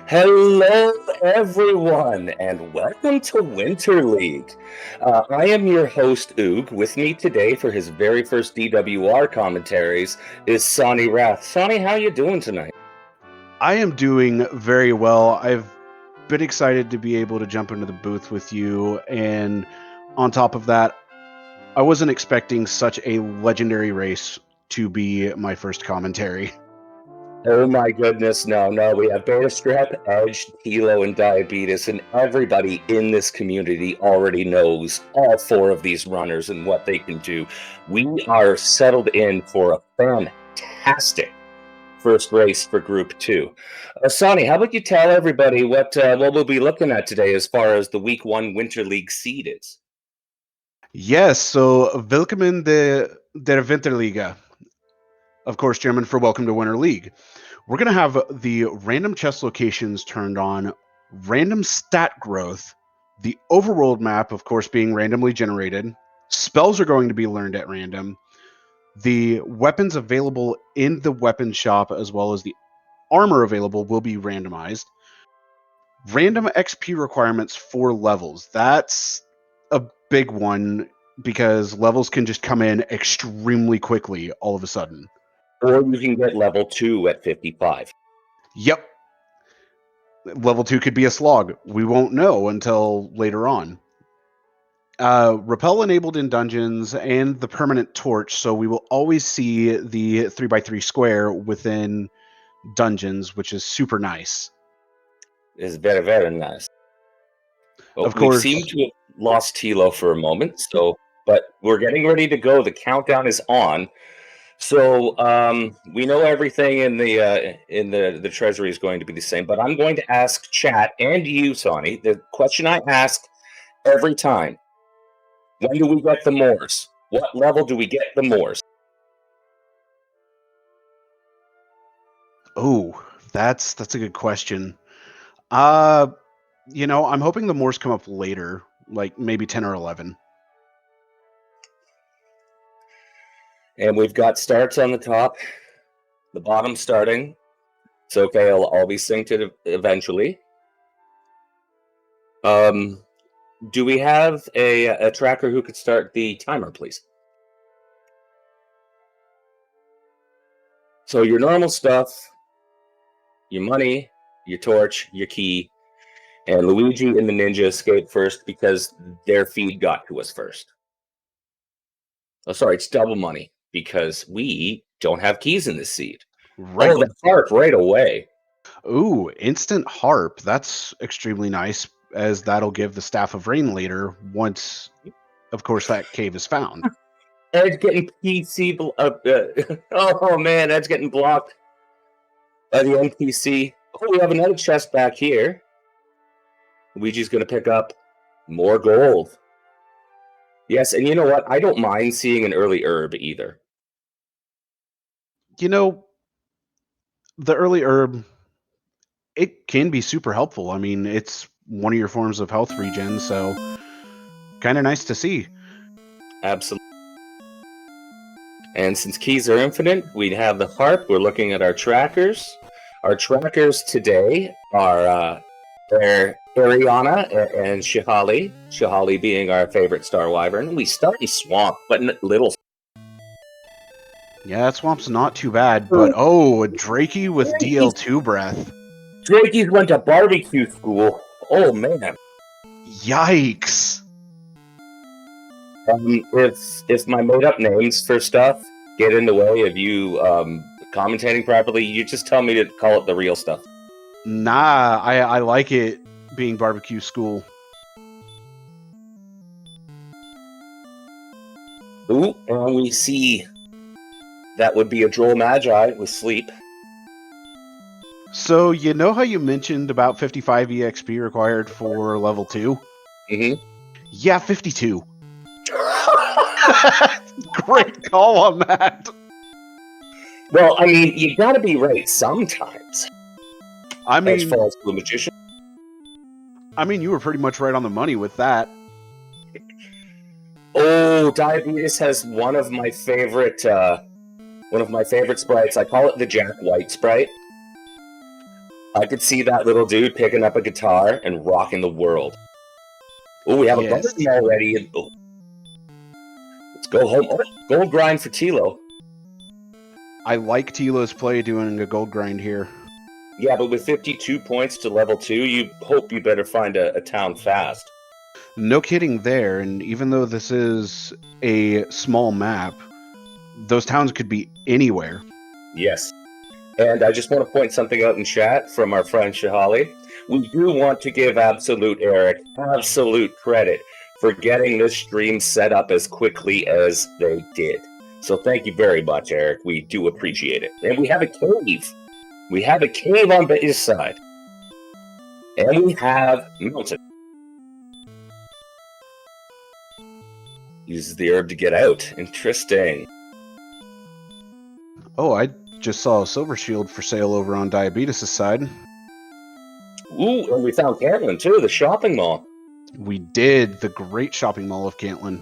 Hello, everyone, and welcome to Winter League. I am your host, Oog. With me today for his very first DWR commentaries is Sonny Rath. Sonny, how you doing tonight? I am doing very well. I've been excited to be able to jump into the booth with you, and on top of that, I wasn't expecting such a legendary race to be my first commentary. Oh my goodness, no. We have Beta Strap, Edge, Thilo, and Diabetes, and everybody in this community already knows all four of these runners and what they can do. We are settled in for a fantastic first race for Group 2. Sonny, how about you tell everybody what we'll be looking at today as far as the Week 1 Winter League seed is? Yes, so Willkommen der Winterliga. Of course, German for Welcome to Winter League. We're going to have the random chest locations turned on, random stat growth, the overworld map, of course, being randomly generated. Spells are going to be learned at random. The weapons available in the weapon shop, as well as the armor available, will be randomized. Random XP requirements for levels. That's a big one because levels can just come in extremely quickly all of a sudden. Or you can get level 2 at 55. Yep. Level 2 could be a slog. We won't know until later on. Repel enabled in dungeons and the permanent torch, so we will always see the 3x3 square within dungeons, which is super nice. It's very, very nice. Well, Of we course, seem to have lost Thilo for a moment, but we're getting ready to go. The countdown is on. So we know everything in the treasury is going to be the same, but I'm going to ask chat and you, Sonny, the question I ask every time: when do we get the Moors? What level do we get the Moors? oh, that's a good question. I'm hoping the Moors come up later, like maybe 10 or 11. And we've got starts on the top, the bottom starting. It's okay. I'll be synced it eventually. Do we have a tracker who could start the timer, please? So your normal stuff, your money, your torch, your key, and Luigi and the ninja escaped first because their feed got to us first. Oh, sorry, it's double money because we don't have keys in this seed. Right. Oh, the harp right away. Ooh, instant harp. That's extremely nice, as that'll give the Staff of Rain later once, of course, that cave is found. Ed's getting PC. Oh man, Ed's getting blocked by the NPC. Oh, we have another chest back here. Luigi's going to pick up more gold. Yes, and you know what? I don't mind seeing an early herb either. The early herb, it can be super helpful. I mean, it's one of your forms of health regen, so kind of nice to see. Absolutely. And since keys are infinite, we have the harp. We're looking at our trackers. Our trackers today are they're Ariana and Shihali. Shihali being our favorite Star Wyvern. We start in Swamp, but little. Yeah, that swamp's not too bad, but a Drakey with DL2 breath. Drakey's went to barbecue school. Oh man. Yikes. If my made up names for stuff get in the way of you commentating properly, you just tell me to call it the real stuff. Nah, I like it being barbecue school. Ooh, and we see that would be a Droll Magi with sleep. So, you know how you mentioned about 55 EXP required for level 2? Mm-hmm. Yeah, 52. Great call on that. Well, I mean, you gotta be right sometimes. I mean, as far as the magician. I mean, you were pretty much right on the money with that. Oh, Diabetes has one of my favorite sprites. I call it the Jack White sprite. I could see that little dude picking up a guitar and rocking the world. Oh, we have a Yes. garden already. Oh. Let's go home. Oh, gold grind for Thilo. I like Thilo's play doing a gold grind here. Yeah, but with 52 points to level 2, you hope you better find a town fast. No kidding there, and even though this is a small map, those towns could be anywhere. Yes. And I just want to point something out in chat from our friend Shahali. We do want to give Absolute Eric absolute credit for getting this stream set up as quickly as they did. So thank you very much, Eric. We do appreciate it. And we have a cave. We have a cave on the east side. And we have mountain. Uses the herb to get out. Interesting. Oh, I just saw a silver shield for sale over on Diabeetus' side. Ooh, and we found Cantlin too, the shopping mall. We did, the great shopping mall of Cantlin.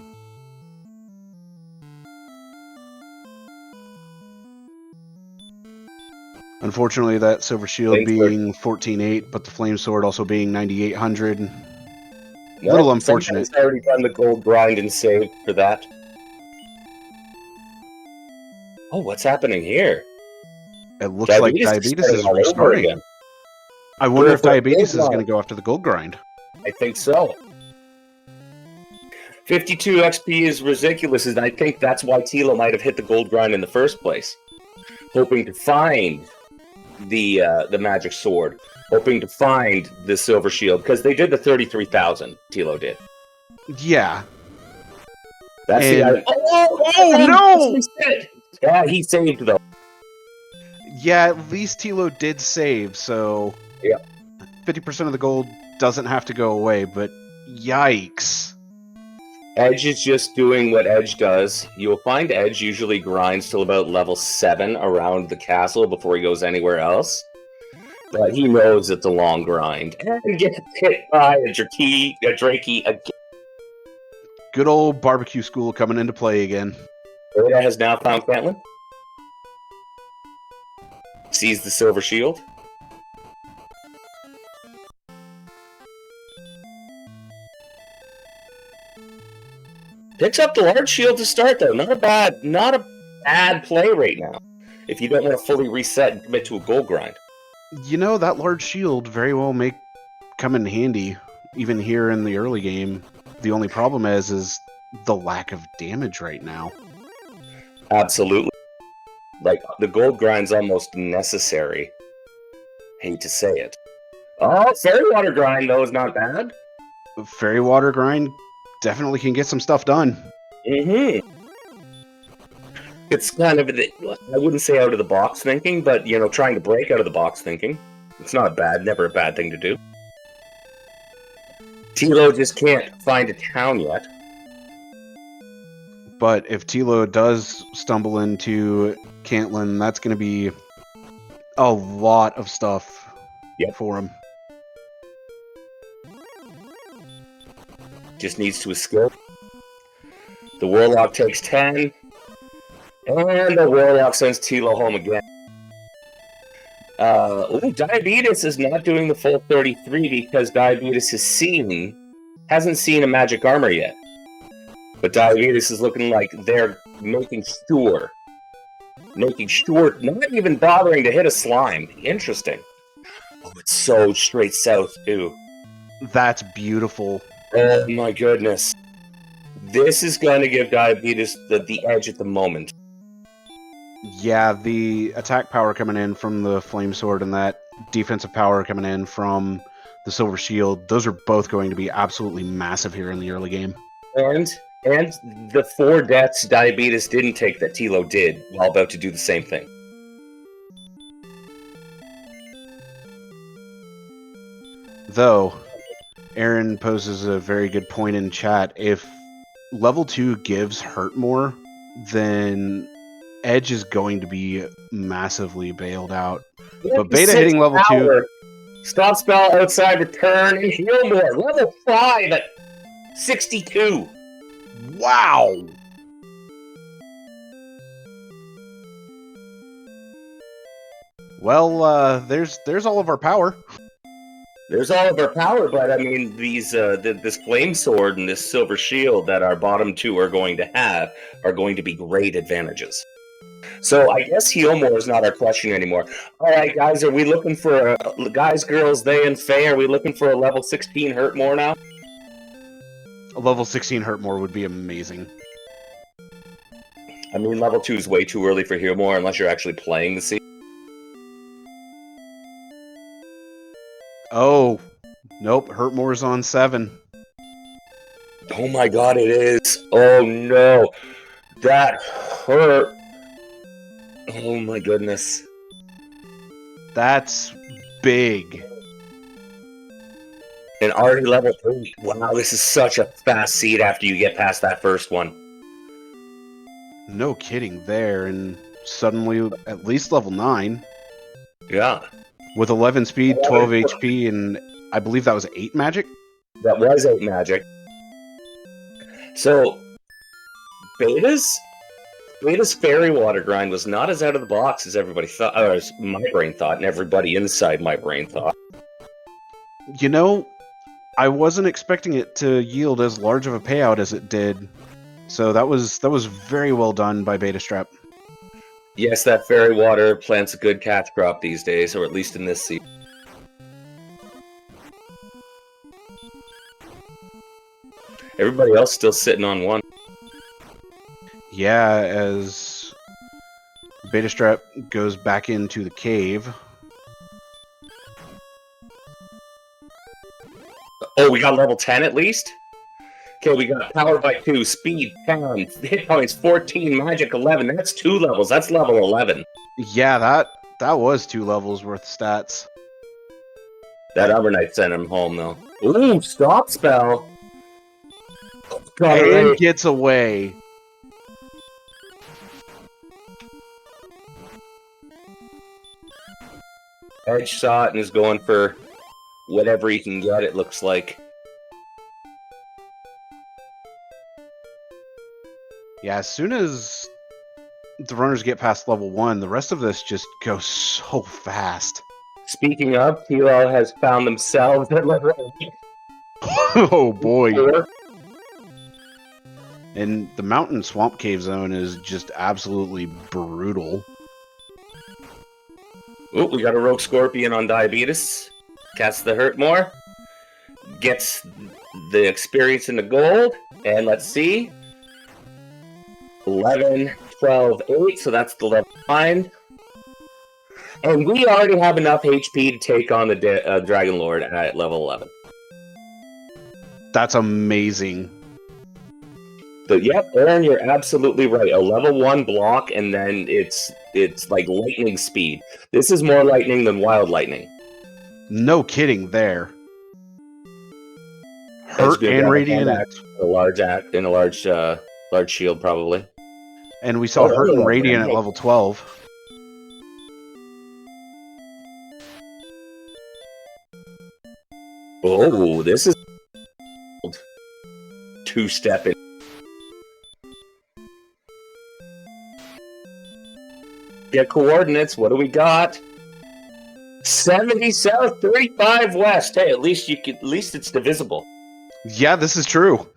Unfortunately, that silver shield being 14.8, but the flame sword also being 9,800. A little unfortunate. Somebody's already done the gold grind and saved for that. Oh, what's happening here? It looks like Diabeetus is restarting. I wonder if Diabeetus is going to go after the gold grind. I think so. 52 XP is ridiculous, and I think that's why Thilo might have hit the gold grind in the first place. Hoping to find the magic sword. Hoping to find the silver shield, because they did the 33,000, Thilo did. Yeah. That's the no! Yeah, he saved, though. Yeah, at least Thilo did save, so... Yeah. 50% of the gold doesn't have to go away, but yikes. Edge is just doing what Edge does. You'll find Edge usually grinds till about level 7 around the castle before he goes anywhere else. But he knows it's a long grind. And gets hit by a Drakey again. Good old barbecue school coming into play again. Ada has now found Cantlin. Sees the silver shield. Picks up the large shield to start, though. Not a bad play right now. If you don't want to fully reset and commit to a gold grind. You know, that large shield very well may come in handy, even here in the early game. The only problem is the lack of damage right now. Absolutely. Like, the gold grind's almost necessary. Hate to say it. Oh, fairy water grind, though, is not bad. Fairy water grind definitely can get some stuff done. Mm-hmm. It's kind of, I wouldn't say out of the box thinking, but, you know, trying to break out of the box thinking. It's not bad, never a bad thing to do. Thilo just can't find a town yet. But if Thilo does stumble into Cantlin, that's going to be a lot of stuff for him. Just needs to escape. The Warlock takes 10. And the Warlock sends Thilo home again. Diabeetus is not doing the full 33 because Diabeetus hasn't seen a magic armor yet. But Diabeetus is looking like they're making sure, not even bothering to hit a slime. Interesting. Oh, it's so straight south, too. That's beautiful. Oh my goodness. This is going to give Diabeetus the edge at the moment. Yeah, the attack power coming in from the flame sword and that defensive power coming in from the silver shield, those are both going to be absolutely massive here in the early game. And the 4 deaths Diabeetus didn't take that Thilo did, while about to do the same thing. Though, Aaron poses a very good point in chat. If level 2 gives hurt more, then Edge is going to be massively bailed out. But Beta hitting level 2... Stop spell, outside return, and heal more. Level 5 at 62. Wow! Well, there's all of our power. There's all of our power, but I mean, this flame sword and this silver shield that our bottom two are going to have are going to be great advantages. So I guess heal more is not our question anymore. All right, guys, are we looking for guys, girls, they, and Faye? Are we looking for a level 16 hurt more now? A level 16 hurt more would be amazing. I mean, level 2 is way too early for heal more unless you're actually playing the scene. Oh, nope. Hurt more is on 7. Oh my god, it is. Oh no. That hurt. Oh my goodness. That's big. And already level 3. Wow, this is such a fast seed after you get past that first one. No kidding there. And suddenly at least level 9. Yeah. With 11 speed, 12 HP, and I believe that was 8 magic? That was 8 magic. So, Beta's fairy water grind was not as out of the box as everybody thought, or as my brain thought, and everybody inside my brain thought. You know, I wasn't expecting it to yield as large of a payout as it did. So that was very well done by Betastrap. Yes, that fairy water plants a good catch crop these days, or at least in this season. Everybody else still sitting on 1. Yeah, as Betastrap goes back into the cave. Oh, we got level 10 at least? Okay, we got power by 2, speed 10, hit points 14, magic 11. That's 2 levels. That's level 11. Yeah, that was 2 levels worth of stats. That Overnight sent him home, though. Ooh, stop spell. And gets away. Edge saw it and is going for whatever he can get, it looks like. Yeah, as soon as the runners get past level 1, the rest of this just goes so fast. Speaking of, Thilo has found themselves at level 8. Oh boy. And the mountain swamp cave zone is just absolutely brutal. Ooh, we got a rogue scorpion on Diabetes. Casts the hurt more. Gets the experience in the gold. And let's see. 11, 12, 8. So that's the level 9. And we already have enough HP to take on the Dragon Lord at level 11. That's amazing. Yep, Aaron, you're absolutely right. A level 1 block, and then it's like lightning speed. This is more lightning than wild lightning. No kidding there. Hurt and radiant. A large act and a large shield, probably. And we saw hurt and radiant at level 12. Oh, this is 2-stepping. Get coordinates. What do we got? 70 south, 35 west. Hey, at least it's divisible. Yeah, this is true.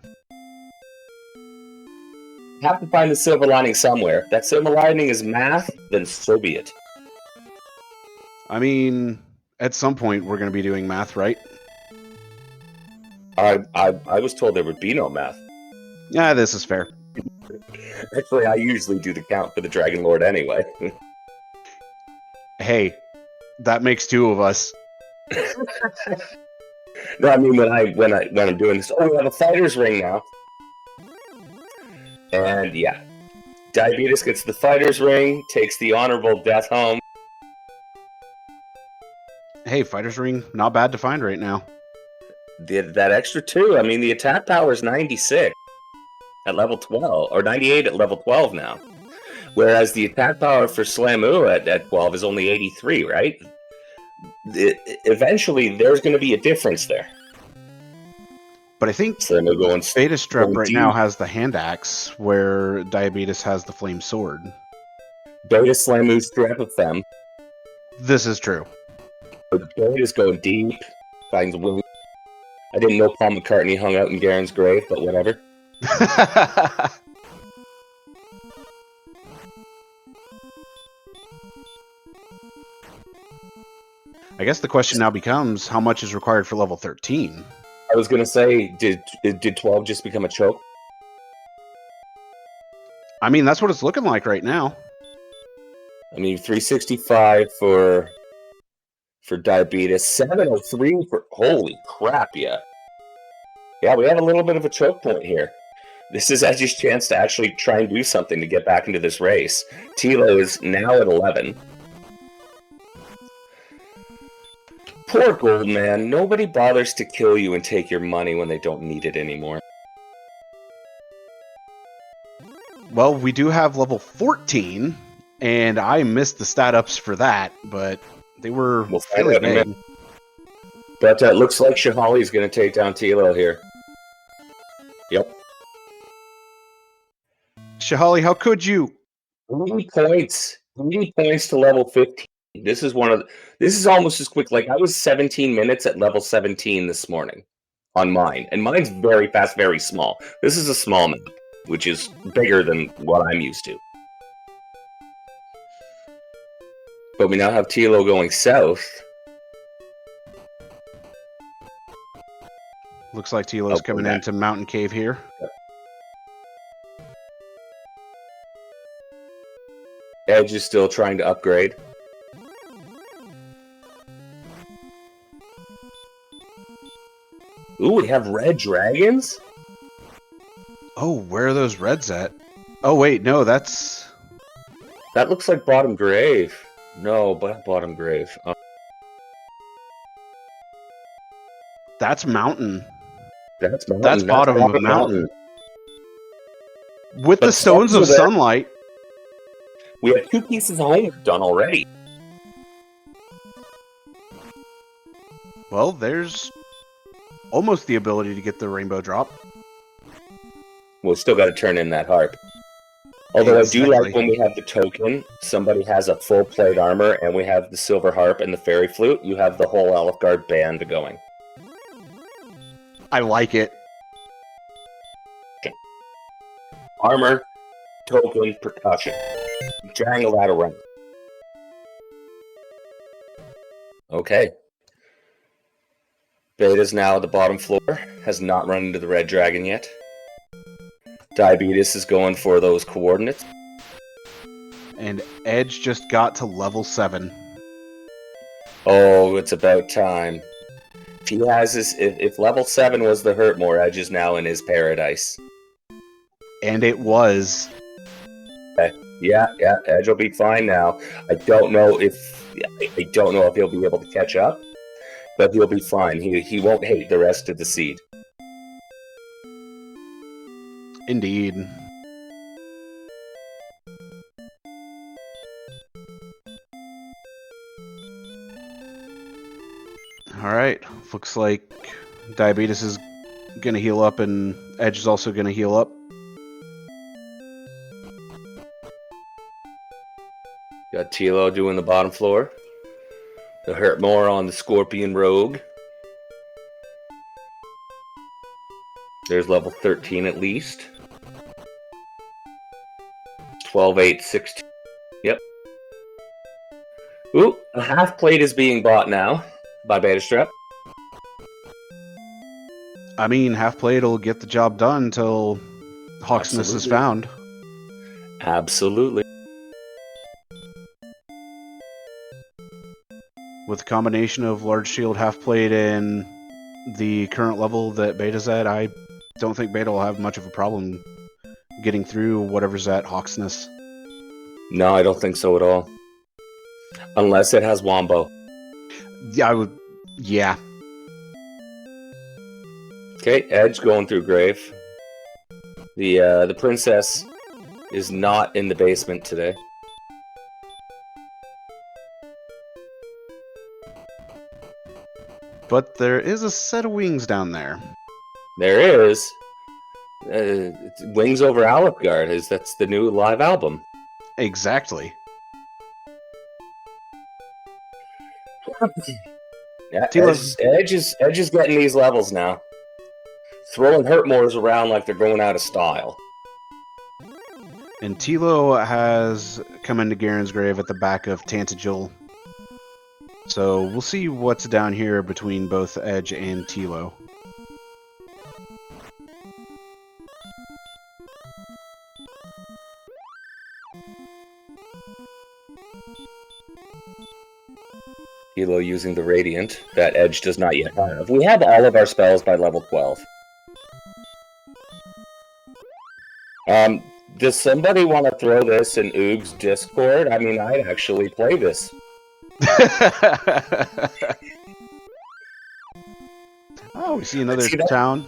Have to find the silver lining somewhere. If that silver lining is math, then so be it. I mean, at some point we're going to be doing math, right? I was told there would be no math. Yeah, this is fair. Actually, I usually do the count for the Dragon Lord anyway. Hey, that makes 2 of us. No, I mean when I'm doing this. Oh, we have a fighter's ring now. And yeah, Diabetes gets the fighter's ring, takes the honorable death home. Hey, fighter's ring, not bad to find right now. Did that extra 2. I mean, the attack power is 96 at level 12, or 98 at level 12 now. Whereas the attack power for Slamu at 12 is only 83, right? Eventually, there's going to be a difference there. But I think Betastrap right now has the hand axe, where Diabetes has the flame sword. Beta Slamu strap of them. This is true. The boat is going deep. Finds wings. I didn't know Paul McCartney hung out in Garen's grave, but whatever. I guess the question now becomes, how much is required for level 13? I was gonna say, did 12 just become a choke? I mean, that's what it's looking like right now. I mean, 365 for Diabetes, 703 for holy crap, yeah. Yeah, we have a little bit of a choke point here. This is Edge's chance to actually try and do something to get back into this race. Thilo is now at 11. Poor Gold Man. Nobody bothers to kill you and take your money when they don't need it anymore. Well, we do have level 14, and I missed the stat ups for that, but they were fairly big. But it looks like Shahali's going to take down Thilo here. Yep. Shahali, how could you? 80 points. 80 points to level 15. This is almost as quick. Like, I was 17 minutes at level 17 this morning on mine. And mine's very fast, very small. This is a small map, which is bigger than what I'm used to. But we now have Thilo going south. Looks like Thilo's coming into Mountain Cave here. Yep. Edge is still trying to upgrade. Ooh, we have red dragons? Oh, where are those reds at? Oh, wait, no, that's... That looks like Bottom Grave. No, but Bottom Grave. That's Mountain. That's Mountain. That's Bottom of Mountain. With the Stones of Sunlight. We have 2 pieces of homework done already. Well, there's almost the ability to get the rainbow drop. We've still got to turn in that harp. Although I do like when we have the token, somebody has a full plate armor, and we have the silver harp and the fairy flute, you have the whole Alfgard band going. I like it. Okay. Armor, token, percussion. Jangle that around. Okay. Beta's now at the bottom floor. Has not run into the red dragon yet. Diabetes is going for those coordinates. And Edge just got to level 7. Oh, it's about time. If he has his, if level 7 was the Hurtmore, Edge is now in his paradise. And it was. Okay. Yeah, Edge will be fine now. I don't know if he'll be able to catch up, but he'll be fine. He won't hate the rest of the seed. Indeed. Alright, looks like Diabetes is gonna heal up and Edge is also gonna heal up. Got Thilo doing the bottom floor. The Hurtmore on the Scorpion Rogue. There's level 13 at least. 12, 8, 16. Yep. Ooh, a half plate is being bought now by Betastrap. I mean, half plate will get the job done until Hawksness is found. Absolutely. With a combination of large shield, half plate, and the current level that Beta's at, I don't think Beta will have much of a problem getting through whatever's at Hawksness. No, I don't think so at all. Unless it has Wombo. Yeah, yeah. Okay, Edge going through Grave. The princess is not in the basement today. But there is a set of wings down there. There is. Wings Over Alfgard. That's the new live album. Exactly. Yeah, Thilo. Edge is getting these levels now. Throwing Hurtmores around like they're going out of style. And Thilo has come into Garen's grave at the back of Tantagel. So we'll see what's down here between both Edge and Thilo. Thilo using the Radiant that Edge does not yet have. We have all of our spells by level 12. Does somebody want to throw this in Oog's Discord? I mean, I'd actually play this. Oh, we see another town.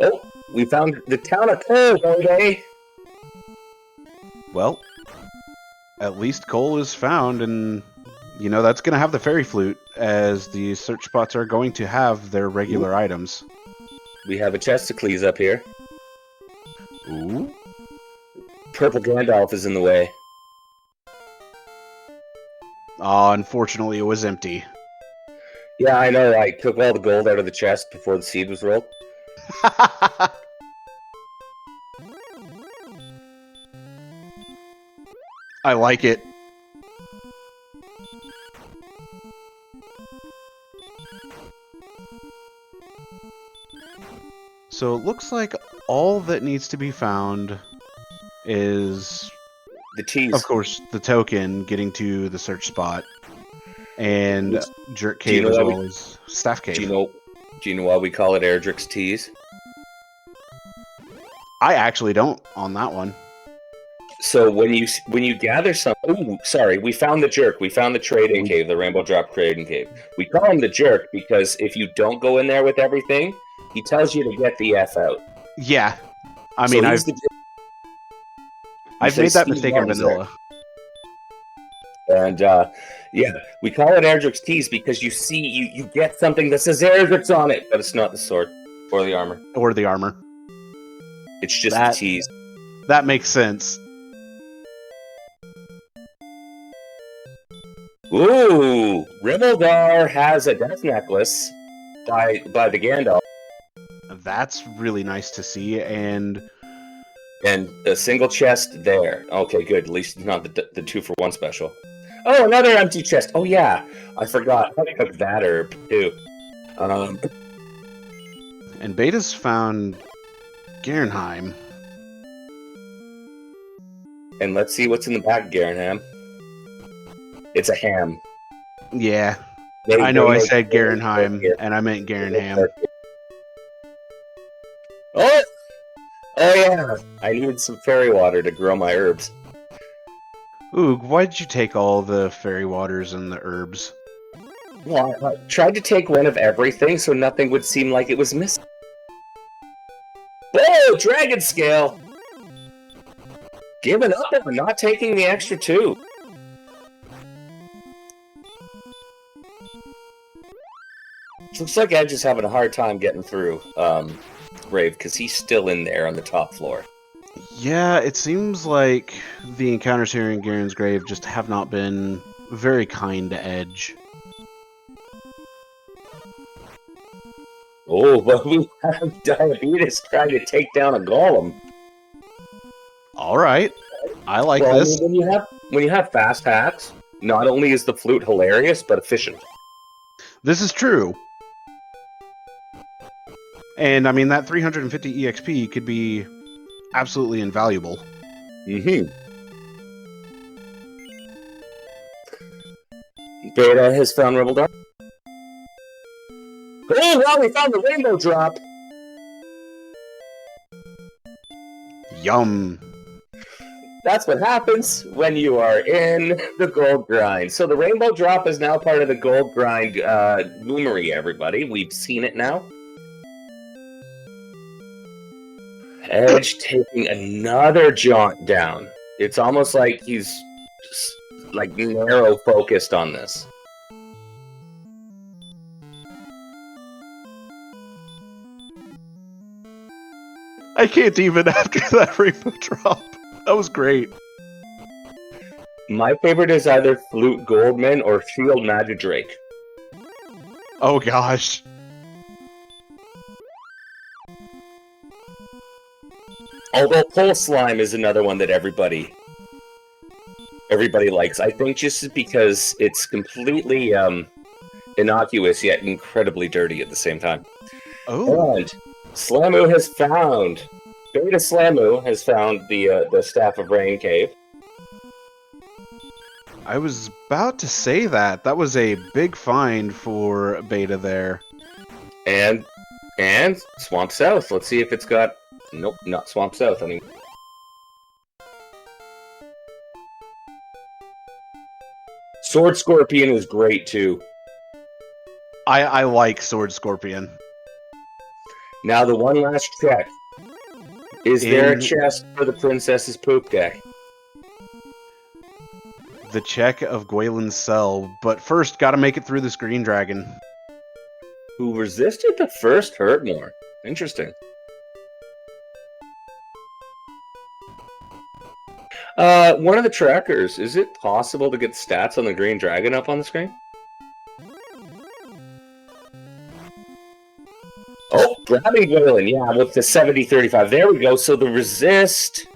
Oh, we found the town of Cole, baby. Well, at least Cole is found, and you know that's going to have the fairy flute, as the search spots are going to have their regular items. We have a Chesticles up here. Ooh. Purple Gandalf is in the way. Oh, unfortunately, it was empty. Yeah, I know. I took all the gold out of the chest before the seed was rolled. I like it. So it looks like all that needs to be found is, The cheese. of course, the token getting to the search spot, and Jerk Do you Cave know as why well as Staff Cave. Do you know why we call it Erdrick's Tease? I actually don't on that one. So when you gather some, oh, sorry, we found the Jerk. We found the trading cave, the Rainbow Drop trading cave. We call him the Jerk because if you don't go in there with everything, he tells you to get the F out. Yeah, I So mean, he's I've say made that Steve mistake in Martin's vanilla. there. And yeah, we call it Erdrick's Tease because you see, you get something that says Erdrick's on it, but it's not the sword or the armor. Or the armor. It's just the tease. That makes sense. Ooh, Rimmildar has a death necklace by the Gandalf. That's really nice to see, and a single chest there. Okay, good. At least it's not the 2-for-1 special. Oh, another empty chest. Oh yeah, I forgot. I took that herb too. And Beta's found Garenheim. And let's see what's in the back of Garenham. It's a ham. Yeah, I know I said Garenheim, and I meant Garenham. Oh! Oh yeah! I needed some fairy water to grow my herbs. Ooh, why did you take all the fairy waters and the herbs? Well, I tried to take one of everything so nothing would seem like it was missing. Whoa! Dragon scale! Giving up and not taking the extra 2. Looks like Edge is having a hard time getting through Grave, because he's still in there on the top floor. Yeah, it seems like the encounters here in Garen's Grave just have not been very kind to Edge. Oh, but we have Diabetes trying to take down a golem. Alright, I like this. I mean, when you have fast hacks, not only is the flute hilarious, but efficient. This is true. And I mean, that 350 EXP could be absolutely invaluable. Mm-hmm. Beta has found Rimmildar. Oh, wow, we found the rainbow drop! Yum. That's what happens when you are in the gold grind. So the rainbow drop is now part of the gold grind boomery, everybody. We've seen it now. Edge taking another jaunt down. It's almost like he's just, like narrow focused on this. I can't even after that rainbow drop. That was great. My favorite is either Flute Goldman or Shield Magidrake. Oh gosh. Although Pole Slime is another one that everybody likes. I think just because it's completely innocuous yet incredibly dirty at the same time. Oh. And Slamu has found Beta Slamu has found the Staff of Rain Cave. I was about to say that. That was a big find for Beta there. And Swamp South. Let's see if it's got... Nope, not Swamp South anymore. Sword Scorpion is great too. I like Sword Scorpion. Now the one last check. Is there a chest for the Princess's Poop deck? The check of Gwaelin's cell, but first gotta make it through this green dragon. Who resisted the first hurt more. Interesting. One of the trackers, is it possible to get stats on the green dragon up on the screen? Oh, grabbing Gwaelin, yeah, with the 70-35. There we go, so the resist...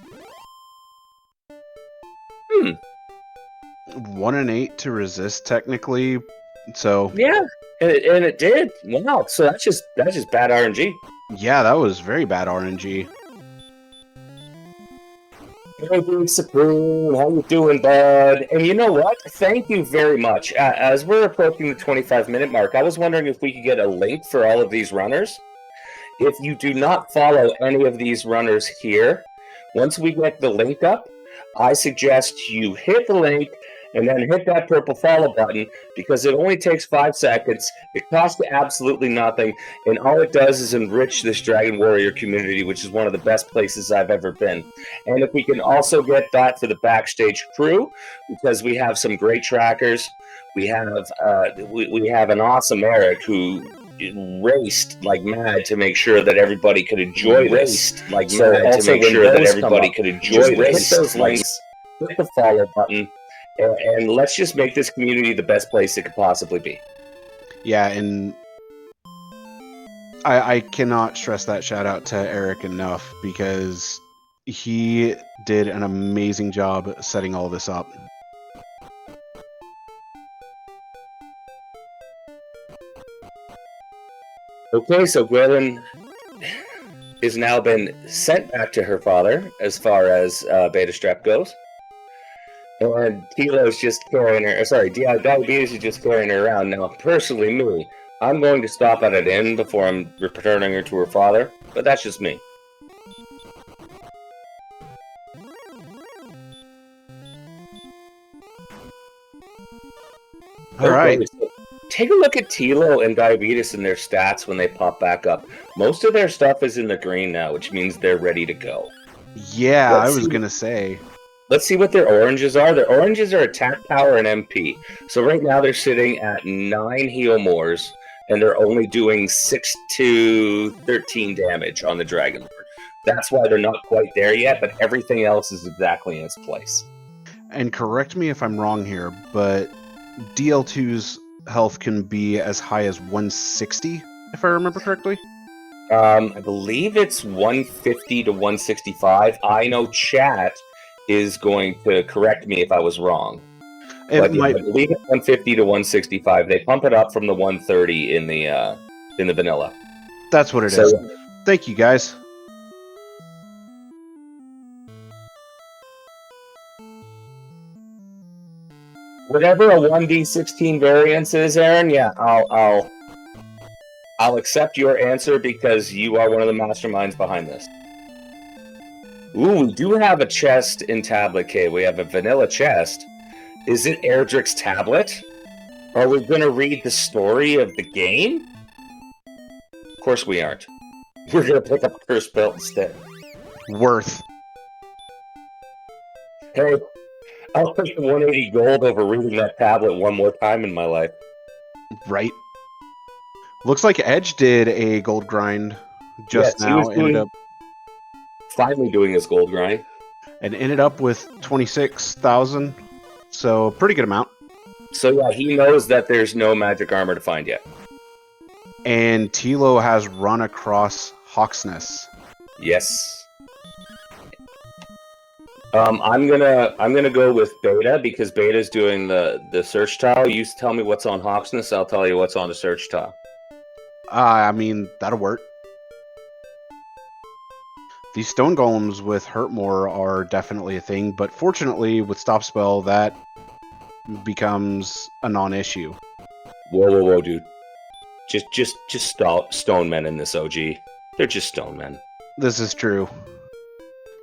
1 and 8 to resist, technically, so... Yeah, and it did. Wow, so that's just bad RNG. Yeah, that was very bad RNG. Hey, Big Supreme, how you doing, bud? And you know what? Thank you very much. As we're approaching the 25-minute mark, I was wondering if we could get a link for all of these runners. If you do not follow any of these runners here, once we get the link up, I suggest you hit the link and then hit that purple follow button, because it only takes 5 seconds, it costs you absolutely nothing, and all it does is enrich this Dragon Warrior community, which is one of the best places I've ever been. And if we can also get that for the backstage crew, because we have some great trackers, we have an awesome Eric who raced like mad to make sure that everybody could enjoy this. Hit those links, hit the follow button, and let's just make this community the best place it could possibly be. Yeah, and I cannot stress that shout out to Eric enough, because he did an amazing job setting all this up. Okay, so Gwaelin has now been sent back to her father as far as Beta Strep goes. And Thilo's just carrying her, Diabetes is just carrying her around. Now, personally, me, I'm going to stop at an inn before I'm returning her to her father, but that's just me. Alright. So take a look at Thilo and Diabetes and their stats when they pop back up. Most of their stuff is in the green now, which means they're ready to go. Yeah, I was gonna say. Let's see what their oranges are. Their oranges are attack power and MP. So right now they're sitting at 9 heal mores, and they're only doing 6 to 13 damage on the Dragon Lord. That's why they're not quite there yet, but everything else is exactly in its place. And correct me if I'm wrong here, but DL2's health can be as high as 160, if I remember correctly. I believe it's 150 to 165. I know chat is going to correct me if I was wrong. I believe it's 150 to 165. They pump it up from the 130 in the vanilla. That's what it is. Thank you, guys. Whatever a 1d16 variance is, Aaron, yeah, I'll accept your answer because you are one of the masterminds behind this. Ooh, we do have a chest in Tablet Cave. We have a vanilla chest. Is it Erdrick's tablet? Are we going to read the story of the game? Of course we aren't. We're going to pick up a cursed belt instead. Worth. Hey, I'll take the 180 gold over reading that tablet one more time in my life. Right. Looks like Edge did a gold grind just now. Finally doing his gold grind. And ended up with 26,000. So, pretty good amount. So yeah, he knows that there's no magic armor to find yet. And Thilo has run across Hawksness. Yes. I'm gonna go with Beta because Beta's doing the search tile. You tell me what's on Hawksness, I'll tell you what's on the search tile. I mean, that'll work. These stone golems with hurt more are definitely a thing, but fortunately with stop spell that becomes a non-issue. Whoa, dude! Just stone men in this OG. They're just stone men. This is true.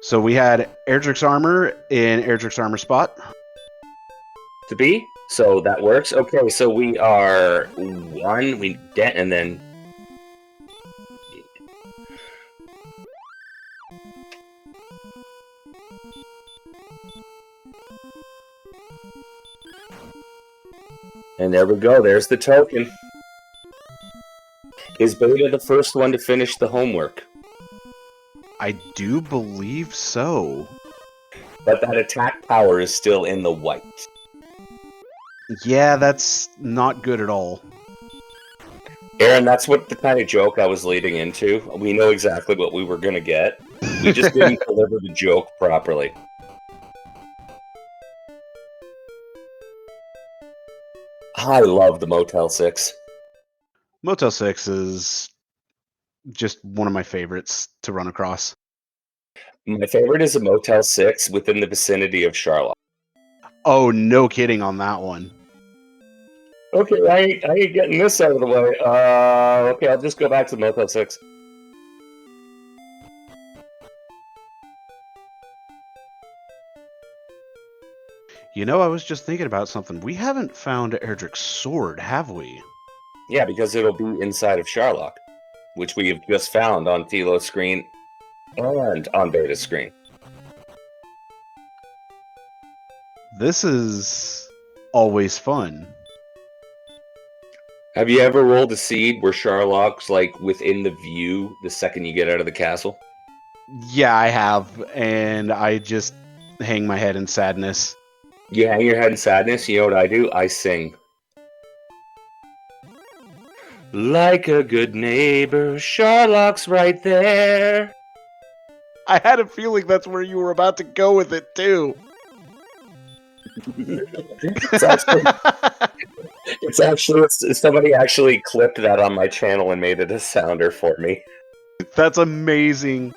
So we had Erdrick's armor in Erdrick's armor spot. To be, so that works. Okay, so we are one. We dent and then. And there we go. There's the token. Is Beta the first one to finish the homework? I do believe so. But that attack power is still in the white. Yeah, that's not good at all. Aaron, that's what the kind of joke I was leading into. We know exactly what we were going to get. We just didn't deliver the joke properly. I love the Motel 6. Motel 6 is just one of my favorites to run across. My favorite is a Motel 6 within the vicinity of Charlotte. Oh, no kidding on that one. Okay, I ain't getting this out of the way. Okay, I'll just go back to Motel 6. You know, I was just thinking about something. We haven't found Erdrick's sword, have we? Yeah, because it'll be inside of Charlock, which we have just found on Thilo's screen and on Beta's screen. This is always fun. Have you ever rolled a seed where Charlock's like within the view the second you get out of the castle? Yeah, I have, and I just hang my head in sadness. You hang your head in sadness, you know what I do? I sing. Like a good neighbor, Charlock's right there. I had a feeling that's where you were about to go with it, too. Somebody actually clipped that on my channel and made it a sounder for me. That's amazing.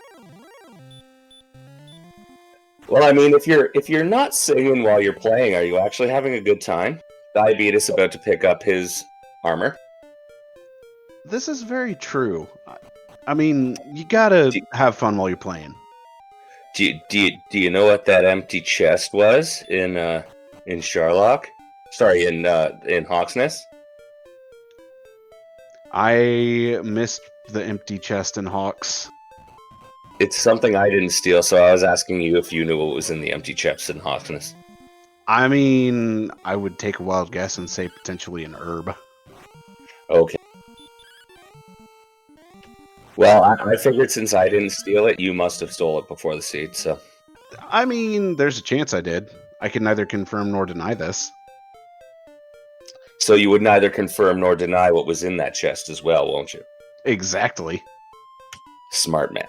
Well, I mean, if you're not singing while you're playing, are you actually having a good time? Diabetes about to pick up his armor. This is very true. I mean, you gotta have fun while you're playing. Do you know what that empty chest was in Charlock? Sorry, in Hawksness? I missed the empty chest in Hawks. It's something I didn't steal, so I was asking you if you knew what was in the empty chest in Hawksness. I mean, I would take a wild guess and say potentially an herb. Okay. Well, I figured since I didn't steal it, you must have stole it before the seed, so... I mean, there's a chance I did. I can neither confirm nor deny this. So you would neither confirm nor deny what was in that chest as well, won't you? Exactly. Smart man.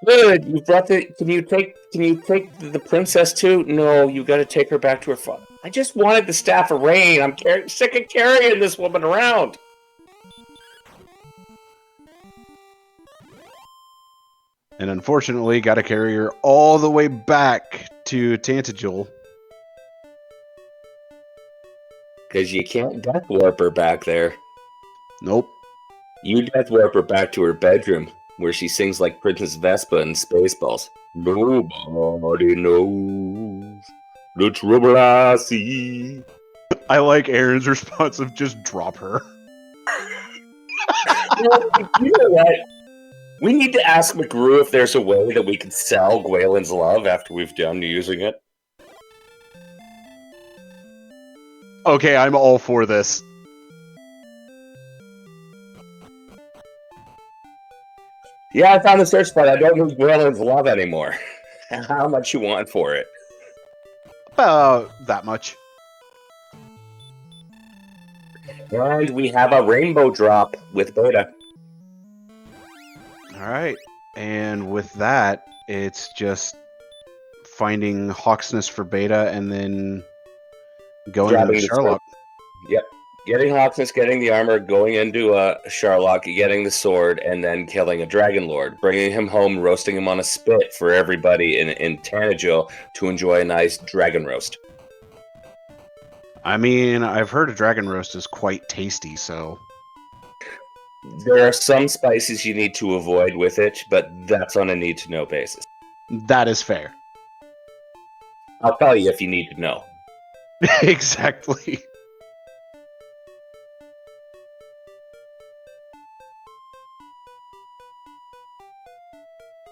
Good. You brought the. Can you take the princess too? No, you got to take her back to her father. I just wanted the staff of rain. I'm sick of carrying this woman around. And unfortunately, got to carry her all the way back to Tantagel. Because you can't death warp her back there. Nope. You death warp her back to her bedroom, where she sings like Princess Vespa in Spaceballs. Nobody knows the trouble I see. I like Aaron's response of just drop her. You know what? We need to ask McGrew if there's a way that we can sell Gwaelin's love after we've done using it. Okay, I'm all for this. Yeah, I found the search spot. I don't need Grillin's love anymore. How much you want for it? About that much. And we have a rainbow drop with Beta. All right. And with that, it's just finding Hawksness for Beta and then going into Dropping the sword. Sherlock. Yep. Getting Hawksness, getting the armor, going into a Sherlock, getting the sword, and then killing a Dragon Lord. Bringing him home, roasting him on a spit for everybody in Tanagil to enjoy a nice dragon roast. I mean, I've heard a dragon roast is quite tasty, so There are some spices you need to avoid with it, but that's on a need-to-know basis. that is fair. I'll tell you if you need to know. Exactly.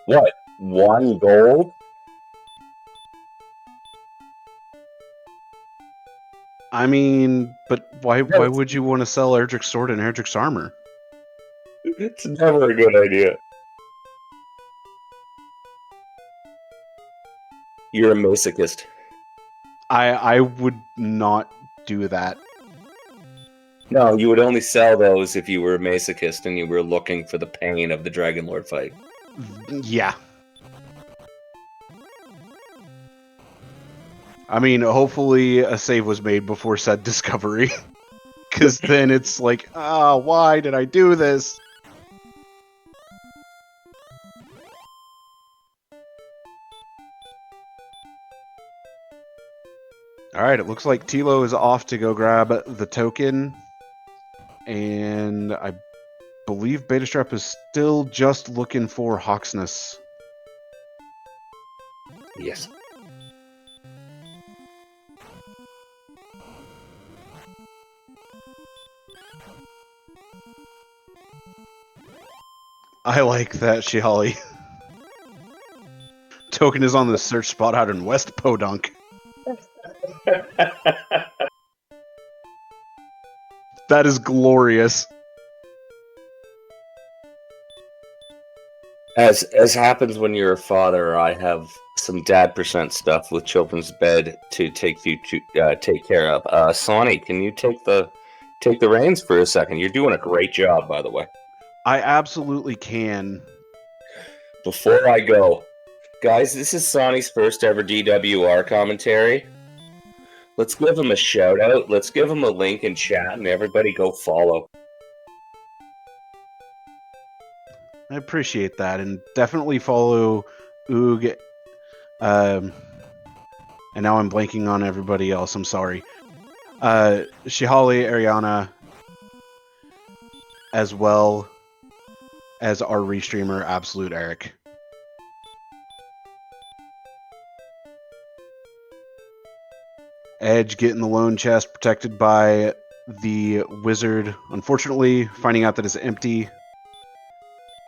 What? 1 gold? I mean, but why No, would you want to sell Erdrick's sword and Erdrick's armor? it's never a good idea. You're a masochist. I would not do that. No, you would only sell those if you were a masochist and you were looking for the pain of the Dragon Lord fight. Yeah. I mean, hopefully a save was made before said discovery. Because then it's like, why did I do this? Alright, it looks like Thilo is off to go grab the token. And I believe Beta Strap is still just looking for Hawksness. Yes. I like that, Shihali. Token is on the search spot out in West Podunk. That is glorious. As happens when you're a father, I have some dad percent stuff with children's bed to take you to take care of. Sonny, can you take the reins for a second? You're doing a great job, by the way. I absolutely can. Before I go, guys, this is Sonny's first ever DWR commentary. Let's give him a shout out. Let's give him a link in chat, and everybody go follow. I appreciate that, and definitely follow Oog. And now I'm blanking on everybody else. I'm sorry. Shihali, Ariana, as well as our restreamer, Absolute Eric. Edge getting the lone chest protected by the wizard. Unfortunately, finding out that it's empty.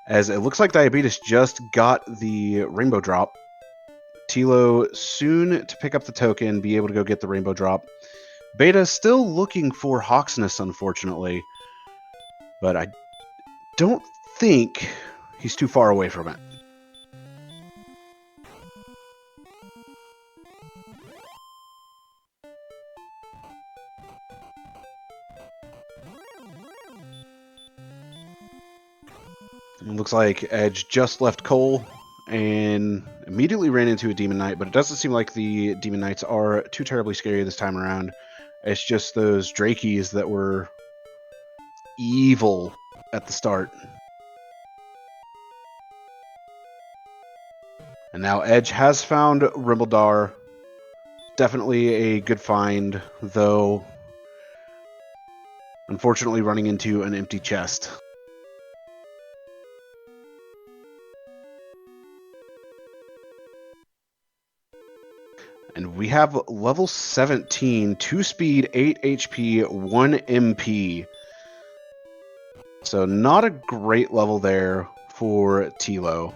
As it looks like Diabetes just got the rainbow drop. Thilo soon to pick up the token, be able to go get the rainbow drop. Beta still looking for Hawksness, unfortunately. But I don't think he's too far away from it. It looks like Edge just left Cole and immediately ran into a Demon Knight, but it doesn't seem like the Demon Knights are too terribly scary this time around. It's just those Drakies that were evil at the start. And now Edge has found Rimbledar. Definitely a good find, though unfortunately running into an empty chest. And we have level 17, 2 speed, 8 HP, 1 MP. So not a great level there for Thilo.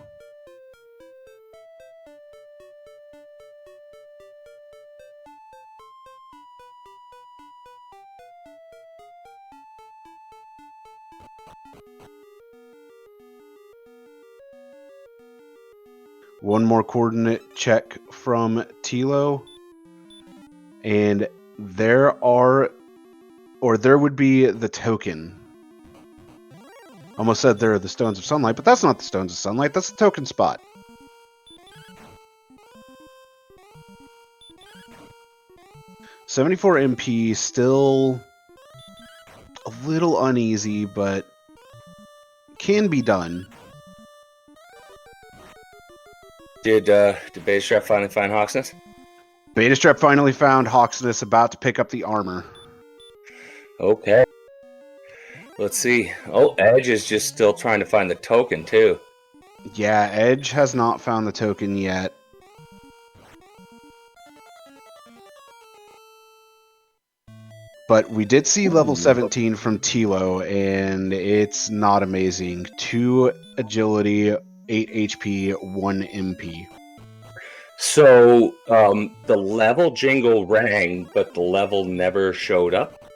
One more coordinate check from Thilo. And there would be the token. Almost said there are the Stones of Sunlight, but that's not the Stones of Sunlight. That's the token spot. $74 MP, still a little uneasy, but can be done. Did Beta Strap finally find Hawksness? Beta Strap finally found Hawksness, about to pick up the armor. Okay. Let's see. Oh, Edge is just still trying to find the token, too. Yeah, Edge has not found the token yet. But we did see level 17 from Thilo, and it's not amazing. 2 agility, 8 HP, 1 MP. So, the level jingle rang, but the level never showed up?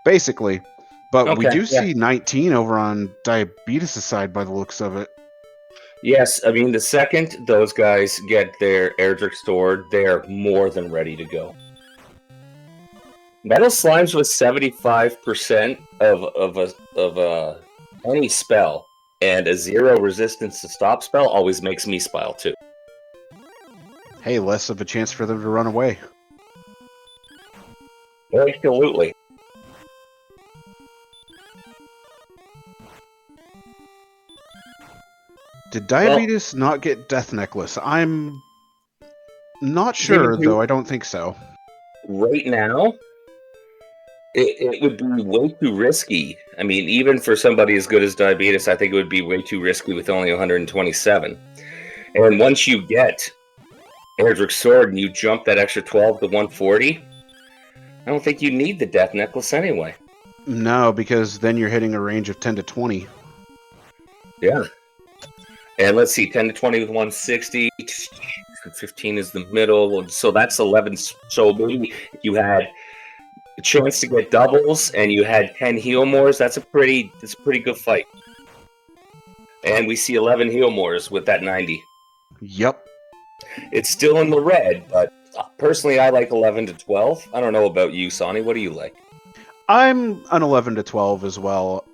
Basically. But we Okay, do see 19 over on Diabeetus' side by the looks of it. Yes, I mean, the second those guys get their Erdrick stored, they're more than ready to go. Metal Slimes with 75% of any spell and a 0 resistance to stop spell always makes me smile too. Hey, less of a chance for them to run away. Absolutely. Did Diabeetus not get Death Necklace? I'm not sure, though. I don't think so. Right now, it would be way too risky. I mean, even for somebody as good as Diabeetus, I think it would be way too risky with only 127. And once you get Erdrick's Sword and you jump that extra 12 to 140, I don't think you need the Death Necklace anyway. No, because then you're hitting a range of 10 to 20. Yeah. And let's see, 10 to 20 with 160, 15 is the middle, so that's 11. So maybe if you had a chance to get doubles and you had 10 heal mores, that's a pretty good fight. And we see 11 heal mores with that 90. Yep. It's still in the red, but personally I like 11 to 12. I don't know about you, Sonny. What do you like? I'm an 11 to 12 as well.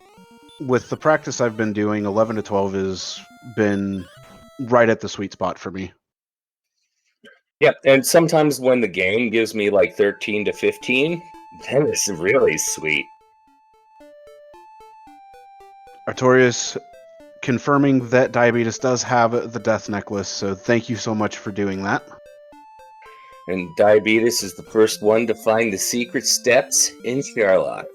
With the practice I've been doing, 11 to 12 has been right at the sweet spot for me. Yeah, and sometimes when the game gives me like 13 to 15, then it's really sweet. Artorias confirming that Diabeetus does have the Death Necklace, so thank you so much for doing that. And Diabeetus is the first one to find the secret steps in Sherlock.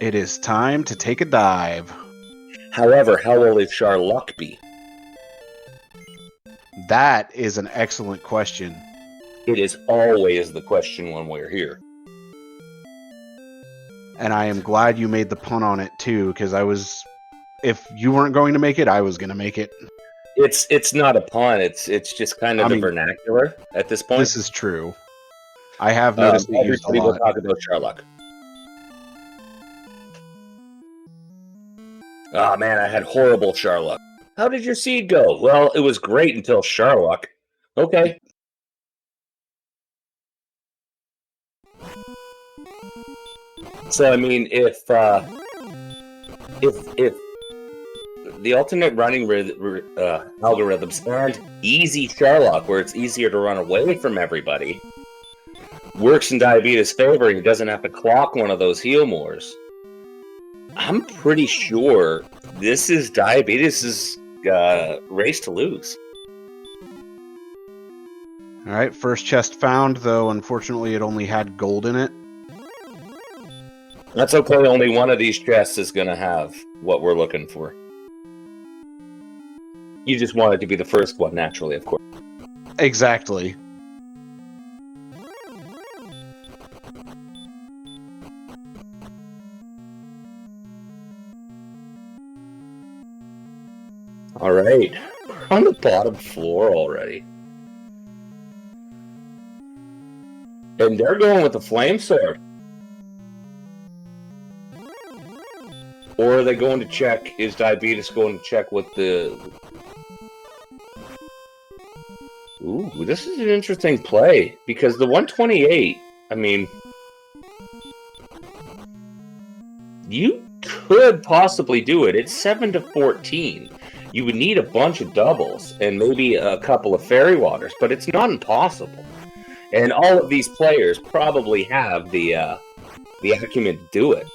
It is time to take a dive. However, how will his Sherlock be? That is an excellent question. It is always the question when we're here. And I am glad you made the pun on it too, because if you weren't going to make it, I was going to make it. It's not a pun. It's just kind of the vernacular at this point. This is true. I have noticed it used a lot. Everybody will talk about Sherlock. Oh man, I had horrible Sherlock. How did your seed go? Well, it was great until Sherlock. Okay. So I mean, if the alternate running algorithms and easy Sherlock, where it's easier to run away from everybody, works in Diabeetus' favor, and he doesn't have to clock one of those heal mores, I'm pretty sure this is Diabeetus' race to lose. All right, first chest found, though unfortunately it only had gold in it. That's okay, only one of these chests is going to have what we're looking for. You just want it to be the first one, naturally, of course. Exactly. Alright, we're on the bottom floor already. And they're going with the flame sword. Or are they going to check, is Diabeetus going to check with the Ooh, this is an interesting play because the 128, I mean, you could possibly do it. It's 7 to 14. You would need a bunch of doubles and maybe a couple of fairy waters, but it's not impossible. And all of these players probably have the acumen to do it.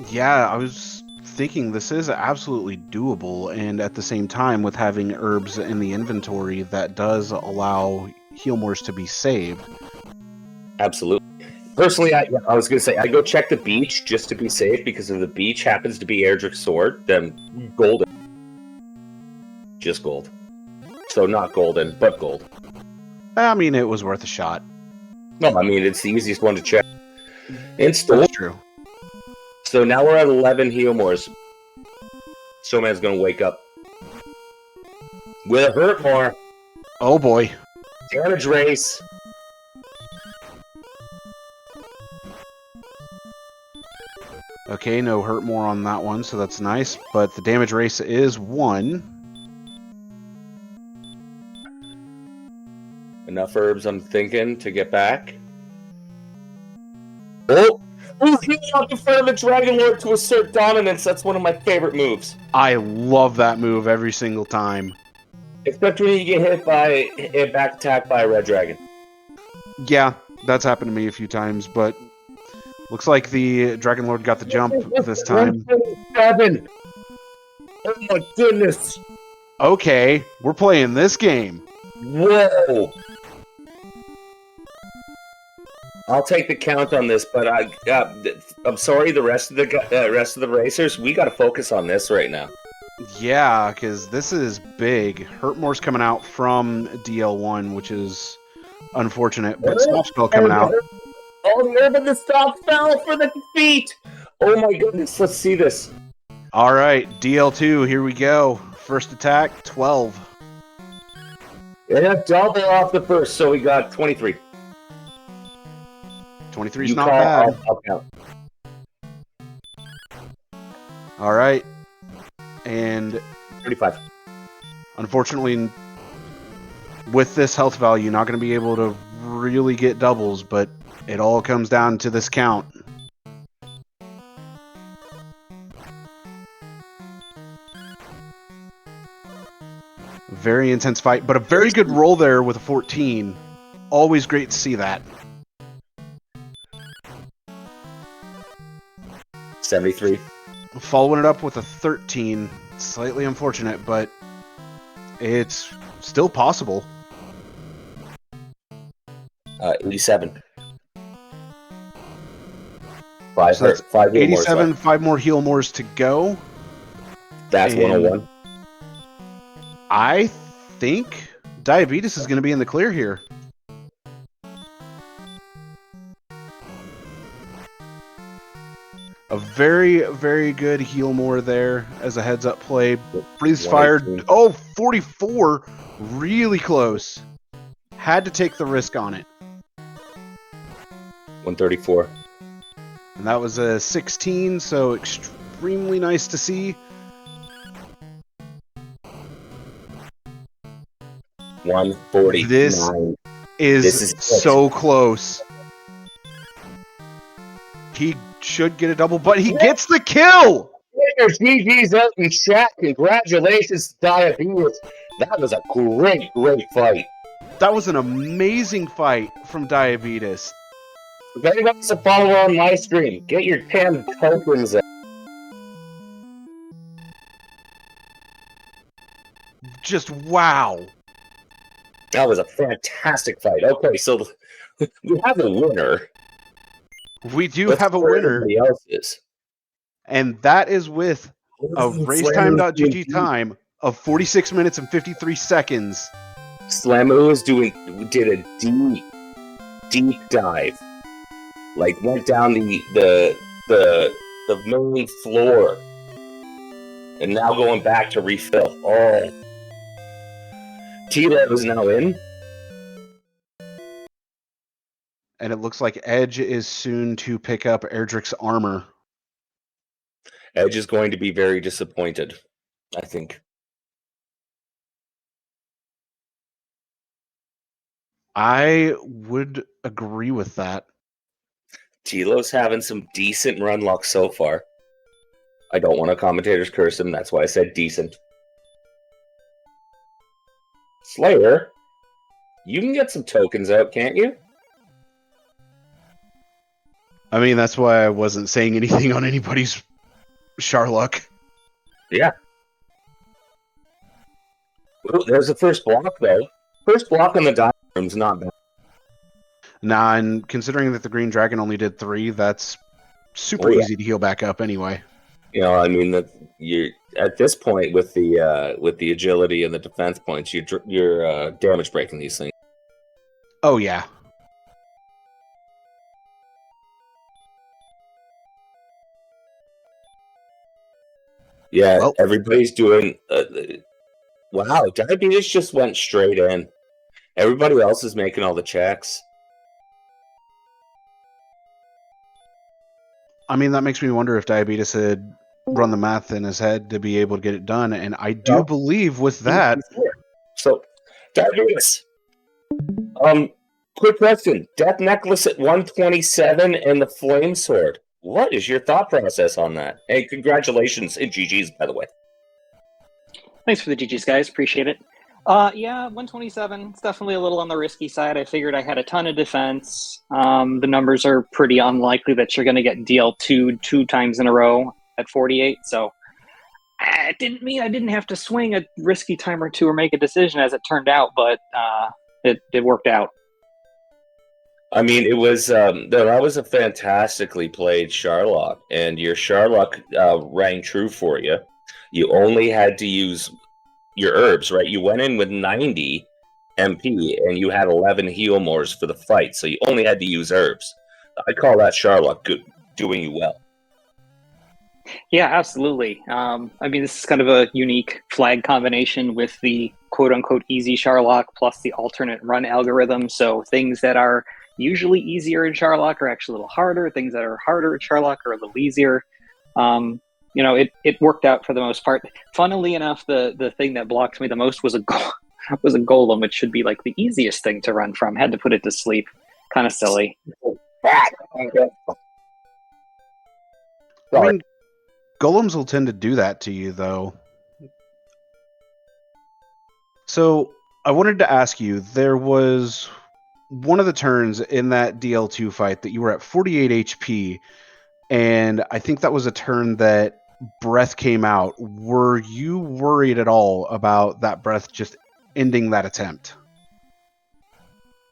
Yeah, I was thinking this is absolutely doable, and at the same time, with having herbs in the inventory, that does allow Healmores to be saved. Absolutely. Personally, I was going to say, I go check the beach just to be safe, because if the beach happens to be Erdrick's sword, then golden. Just gold. So not golden, but gold. I mean, it was worth a shot. No, I mean, it's the easiest one to check. Install. That's true. So now we're at 11 Healmores. Showman's going to wake up. Will it hurt more? Oh boy. Damage race. Okay, no hurt more on that one, so that's nice. But the damage race is 1. Enough herbs, I'm thinking, to get back. Oh! Ooh, he out in front of the Dragon Lord to assert dominance. That's one of my favorite moves. I love that move every single time. Except when you get hit by a back attack by a red dragon. Yeah, that's happened to me a few times, but looks like the Dragon Lord got the jump this time. 127. Oh my goodness. Okay, we're playing this game. Whoa. I'll take the count on this, but I'm sorry, the rest of the racers, we got to focus on this right now. Yeah, because this is big. Hurtmore's coming out from DL1, which is unfortunate, but Stop Spell coming out. Oh, the herb and the stop spell for the defeat! Oh my goodness, let's see this. All right, DL2, here we go. First attack, 12. And a double off the first, so we got 23. 23 is not bad. I'll count. All right. And 35. Unfortunately, with this health value, not going to be able to really get doubles, but it all comes down to this count. Very intense fight, but a very good roll there with a 14. Always great to see that. 73. Following it up with a 13. Slightly unfortunate, but it's still possible. 87. 5 So that's 5 87, 5 more Healmores to go. That's 101. I think Diabetes is going to be in the clear here. A very, very good Healmore there as a heads-up play. Breathes fired. Oh, 44. Really close. Had to take the risk on it. 134. And that was a 16, so extremely nice to see. 149. This is so close. He should get a double, but he gets the kill! GG's out in chat. Congratulations, Diabetes. That was a great fight. That was an amazing fight from Diabetes. If anybody wants to follow on my stream, get your 10 tokens in. Just wow. That was a fantastic fight. Okay, so we have a winner. We do have a winner. And that is with a racetime.gg time of 46 minutes and 53 seconds. Slamu did a deep dive. Like went down the main floor. And now going back to refill. Oh. Thilo is now in. And it looks like Edge is soon to pick up Erdrick's armor. Edge is going to be very disappointed, I think. I would agree with that. Thilo's having some decent run luck so far. I don't want a commentator's curse him, that's why I said decent. Slayer, you can get some tokens out, can't you? I mean, that's why I wasn't saying anything on anybody's Charluck. Yeah. Ooh, there's the first block, though. First block on the diamond room's not bad. Nah, and considering that the Green Dragon only did 3, that's super easy to heal back up anyway. You know, I mean, that you at this point with the agility and the defense points, you're damage breaking these things. Oh yeah. Yeah, Well, everybody's doing. Wow, Diabetes just went straight in. Everybody else is making all the checks. I mean, that makes me wonder if Diabetes had run the math in his head to be able to get it done, and I do believe with that. So, Diabetes. Quick question: Death Necklace at 127 and the Flame Sword. What is your thought process on that? Hey, congratulations and GG's, by the way. Thanks for the GG's, guys. Appreciate it. Yeah, 127. It's definitely a little on the risky side. I figured I had a ton of defense. The numbers are pretty unlikely that you're going to get DL2 2 times in a row at 48. So it didn't mean I didn't have to swing a risky time or two or make a decision as it turned out, but it worked out. I mean, it was that was a fantastically played Charlock, and your Charlock rang true for you. You only had to use your herbs, right? You went in with 90 MP, and you had 11 heal mores for the fight, so you only had to use herbs. I call that Charlock doing you well. Yeah, absolutely. I mean, this is kind of a unique flag combination with the quote-unquote easy Charlock plus the alternate run algorithm, so things that are usually easier in Charlock are actually a little harder. Things that are harder in Charlock are a little easier. You know, it worked out for the most part. Funnily enough, the thing that blocked me the most was a golem, which should be like the easiest thing to run from. Had to put it to sleep. Kind of silly. I mean, golems will tend to do that to you, though. So I wanted to ask you, there was one of the turns in that DL2 fight that you were at 48 HP, and I think that was a turn that breath came out. Were you worried at all about that breath just ending that attempt?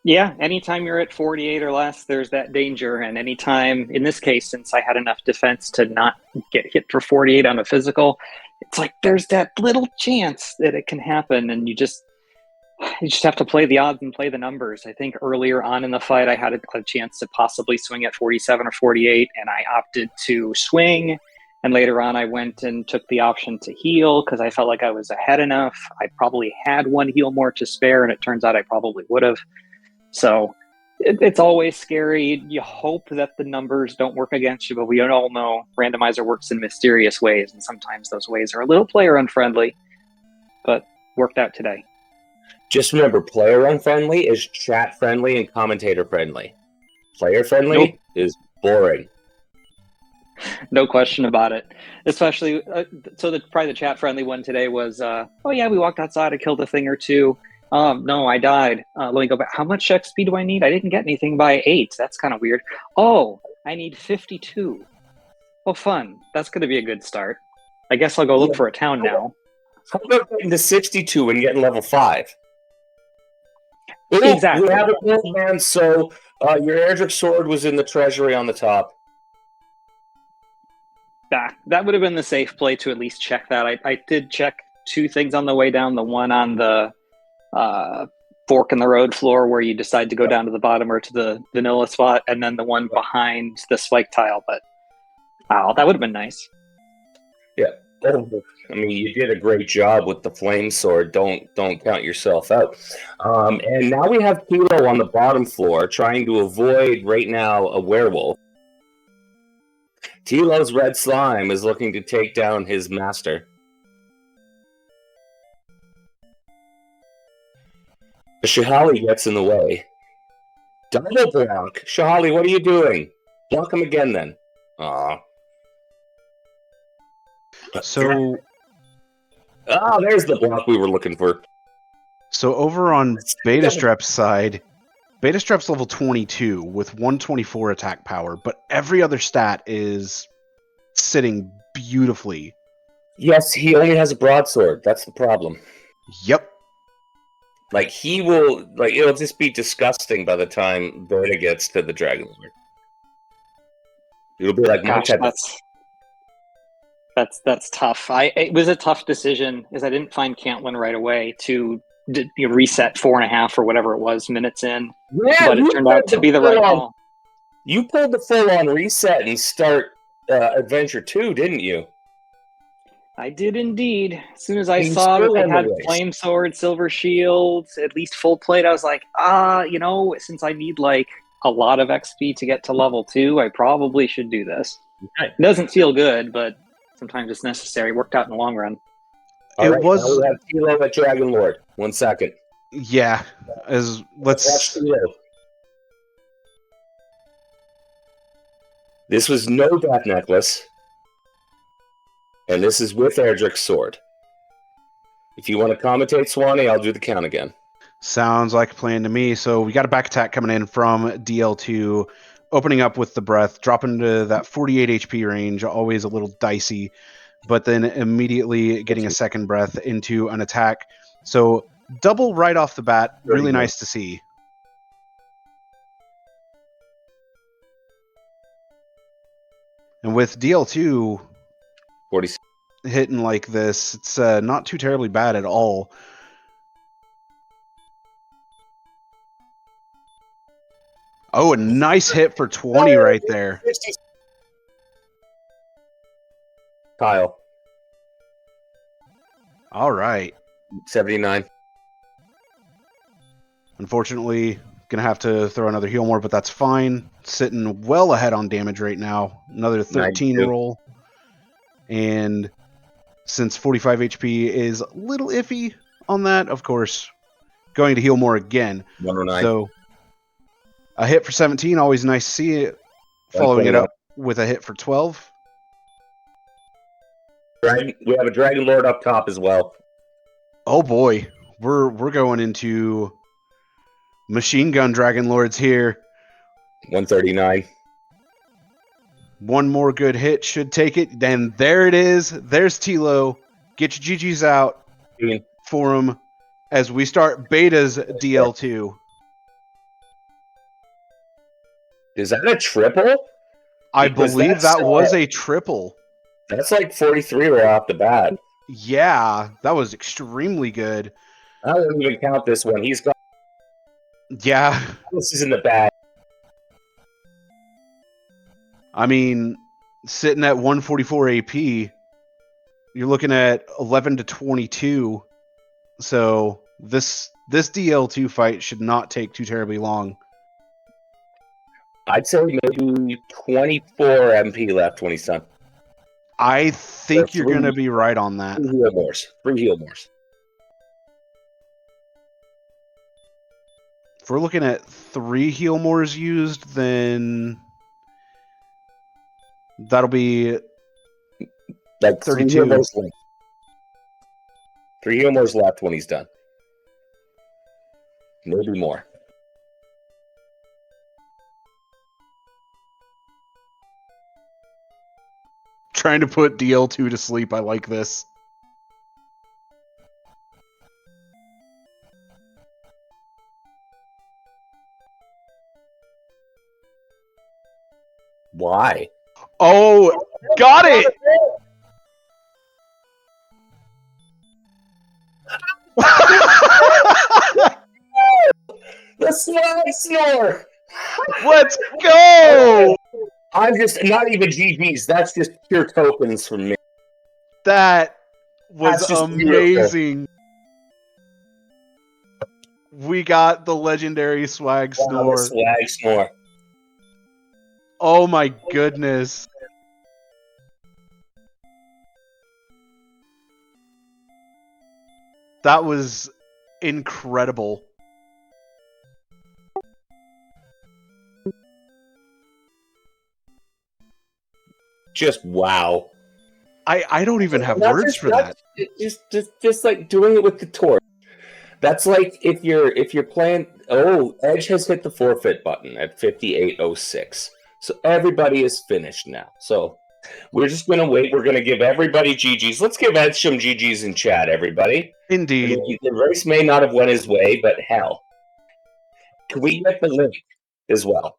Yeah, anytime you're at 48 or less, there's that danger. And anytime, in this case, since I had enough defense to not get hit for 48 on a physical, it's like there's that little chance that it can happen, and you just have to play the odds and play the numbers. I think earlier on in the fight, I had a chance to possibly swing at 47 or 48, and I opted to swing. And later on, I went and took the option to heal because I felt like I was ahead enough. I probably had one heal more to spare, and it turns out I probably would have. So it's always scary. You hope that the numbers don't work against you, but we all know Randomizer works in mysterious ways, and sometimes those ways are a little player unfriendly, but worked out today. Just remember, player unfriendly is chat friendly and commentator friendly. Player friendly is boring. No question about it. Especially, probably the chat friendly one today was, oh yeah, we walked outside, I killed a thing or two. No, I died. Let me go back. How much XP do I need? I didn't get anything by 8. That's kind of weird. Oh, I need 52. Well, fun. That's going to be a good start. I guess I'll go look for a town now. How about getting to 62 and getting level 5? Exactly. You have a gold man, so your Erdrick sword was in the treasury on the top. That would have been the safe play to at least check that. I did check 2 things on the way down. The one on the fork in the road floor where you decide to go down to the bottom or to the vanilla spot, and then the one behind the spike tile. But wow, that would have been nice. Yeah. I mean, you did a great job with the flame sword. Don't count yourself out. And now we have Thilo on the bottom floor trying to avoid right now a werewolf. Thilo's red slime is looking to take down his master. The Shihali gets in the way. Double block. Shahali, what are you doing? Block him again then. Aw. So there's the block we were looking for. So over on Betastrep's side, Betastrep's level 22 with 124 attack power, but every other stat is sitting beautifully. Yes, he only has a broadsword. That's the problem. Yep. Like, he will... Like, it'll just be disgusting by the time Beta gets to the Dragon Lord. It'll be like... Gosh, that's tough. It was a tough decision, as I didn't find Cantlin right away to reset 4.5 or whatever it was minutes in. Yeah, but it turned out to be the right call. You pulled the full-on reset and start Adventure 2, didn't you? I did indeed. As soon as I saw that they had Flame Sword, Silver Shield, at least full plate, I was like, since I need like a lot of XP to get to level 2, I probably should do this. Okay. It doesn't feel good, but sometimes it's necessary. It worked out in the long run. Now we have Thilo at Dragon Lord. 1 second. Yeah. Let's watch Thilo. This was no Death Necklace. And this is with Erdrick's sword. If you want to commentate, Swanee, I'll do the count again. Sounds like a plan to me. So we got a back attack coming in from DL2, opening up with the breath, dropping to that 48 HP range, always a little dicey, but then immediately getting a second breath into an attack. So double right off the bat, really nice to see. And with DL2 40 hitting like this, it's not too terribly bad at all. Oh, a nice hit for 20 right there. Kyle. All right. 79. Unfortunately, gonna have to throw another heal more, but that's fine. Sitting well ahead on damage right now. Another 13 92. roll. And since 45 HP is a little iffy on that, of course, going to heal more again. 109. So a hit for 17, always nice to see it. Following it up with a hit for 12. We have a Dragon Lord up top as well. Oh boy, we're going into machine gun Dragon Lords here. 139. One more good hit should take it. Then there it is. There's Thilo. Get your GGs out for him as we start Beta's DL2. Is that a triple? I believe that was a triple. That's like 43 right off the bat. Yeah, that was extremely good. I don't even count this one. He's got... Yeah. This is in the bag. I mean, sitting at 144 AP, you're looking at 11 to 22. So this DL2 fight should not take too terribly long. I'd say maybe 24 MP left when he's done. I think you're going to be right on that. 3 heal mores. 3 heal mores. If we're looking at 3 heal mores used, then that'll be like 32. 3 heal mores left. 3 heal mores left when he's done. Maybe more. Trying to put DL2 to sleep. I like this. Why? Oh, got it! The swag snore! Let's go! I'm just not even GGs. That's just pure tokens from me. That was amazing. Beautiful. We got the legendary swag snore. The swag snore. Oh my goodness. That was incredible. just wow. I don't even have Not words just, for not that. just like doing it with the torch. That's like if you're playing. Oh, Edge has hit the forfeit button at 58:06. So everybody is finished now. So we're just gonna wait. We're gonna give everybody GGs. Let's give Edge some GGs in chat, everybody. I Indeed. mean, the race may not have went his way, but hell, can we get the link as well?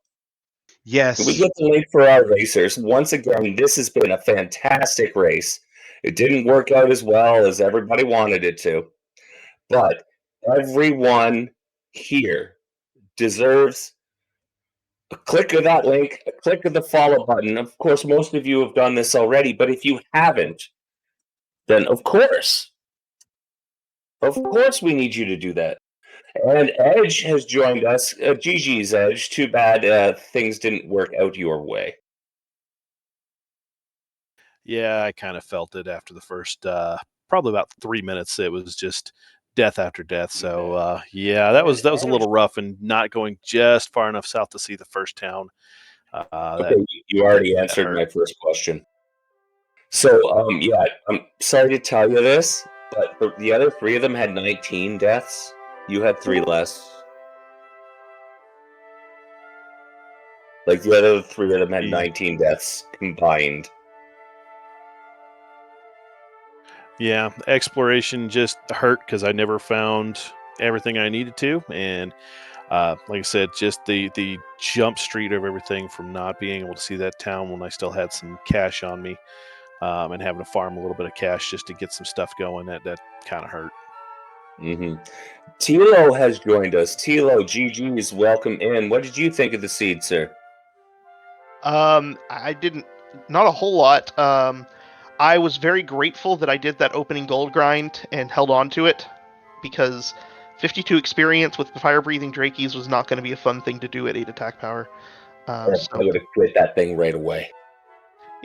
Yes. Can we get the link for our racers? Once again, this has been a fantastic race. It didn't work out as well as everybody wanted it to, but everyone here deserves a click of that link, a click of the follow button. Of course, most of you have done this already, but if you haven't, then of course, we need you to do that. And Edge has joined us. GG's Edge. Too bad things didn't work out your way. Yeah, I kind of felt it after the first, probably about 3 minutes. It was just death after death. So yeah, that was a little rough, and not going just far enough south to see the first town. Okay, you already answered my first question. So yeah, I'm sorry to tell you this, but the other 3 of them had 19 deaths. You had 3 less. Like the other 3 of them had 19 deaths combined. Yeah, exploration just hurt because I never found everything I needed to, and like I said, just the jump street of everything from not being able to see that town when I still had some cash on me, and having to farm a little bit of cash just to get some stuff going. That kind of hurt. Thilo has joined us. Thilo, GG's, welcome in. What did you think of the seed, sir? I didn't, not a whole lot. I was very grateful that I did that opening gold grind and held on to it, because 52 experience with fire-breathing Drakies was not going to be a fun thing to do at 8 attack power. I would have quit that thing right away.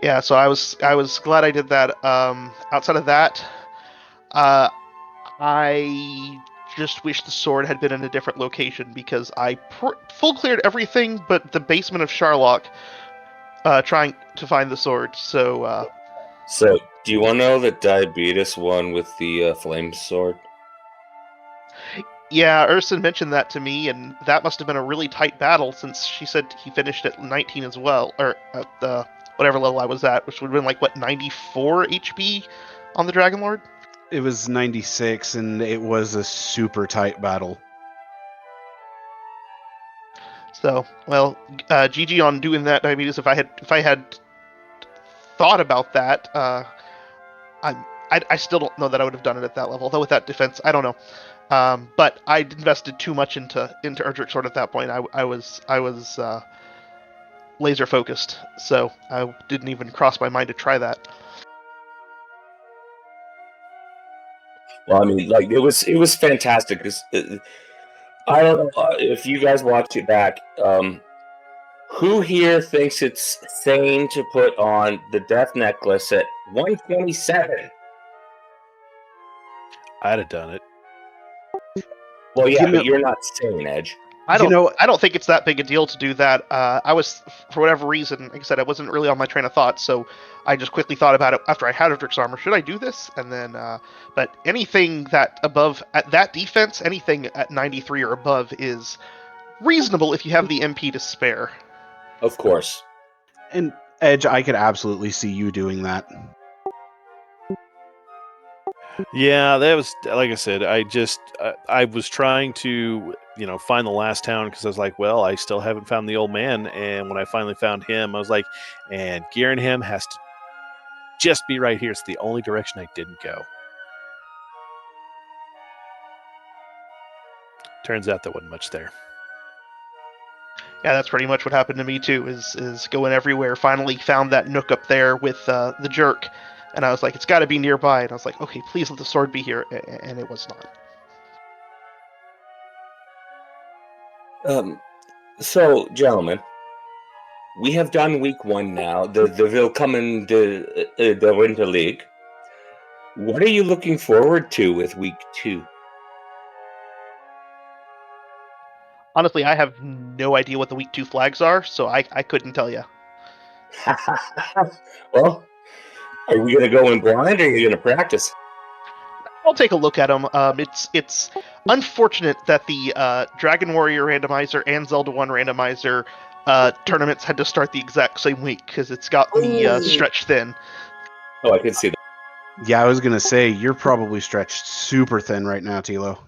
Yeah, so I was glad I did that. Outside of that, I just wish the sword had been in a different location, because I full cleared everything but the basement of Sharlock, trying to find the sword. So do you want to know that Diabetes won with the flame sword? yeah, Urson mentioned that to me, and that must have been a really tight battle, since she said he finished at 19 as well, or at whatever level I was at, which would have been like, what, 94 HP on the Dragon Lord? It was 96, and it was a super tight battle. So, well, GG on doing that, Diabetes. If I had thought about that, I still don't know that I would have done it at that level. Though with that defense, I don't know. But I invested too much into Erdrick Sword at that point. I was laser focused, so I didn't even cross my mind to try that. Well, I mean, like it was fantastic. Cause, I don't know if you guys watch it back. Who here thinks it's sane to put on the death necklace at 127? I'd have done it. Well, yeah, but you're not sane, Edge. I don't think it's that big a deal to do that. I was, for whatever reason, like I said, I wasn't really on my train of thought, so I just quickly thought about it after I had Erdrick's armor. Should I do this? And then, but anything that above at that defense, anything at 93 or above is reasonable if you have the MP to spare. Of course. And Edge, I could absolutely see you doing that. Yeah, that was, like I said, I was trying to, find the last town, because I was like, well, I still haven't found the old man. And when I finally found him, I was like, and Gierenham has to just be right here. It's the only direction I didn't go. Turns out there wasn't much there. Yeah, that's pretty much what happened to me too, is going everywhere. Finally found that nook up there with the jerk, and I was like, it's got to be nearby. And I was like, okay, please let the sword be here, and it was not. So, gentlemen, we have done week 1 now. The Willkommen the Winter League. What are you looking forward to with week 2? Honestly, I have no idea what the week 2 flags are, so I couldn't tell you. Well, are we going to go in blind, or are you going to practice? I'll take a look at them. It's unfortunate that the Dragon Warrior randomizer and Zelda 1 randomizer tournaments had to start the exact same week because it's got me stretched thin. Oh, I can see that. Yeah, I was gonna say you're probably stretched super thin right now, Thilo.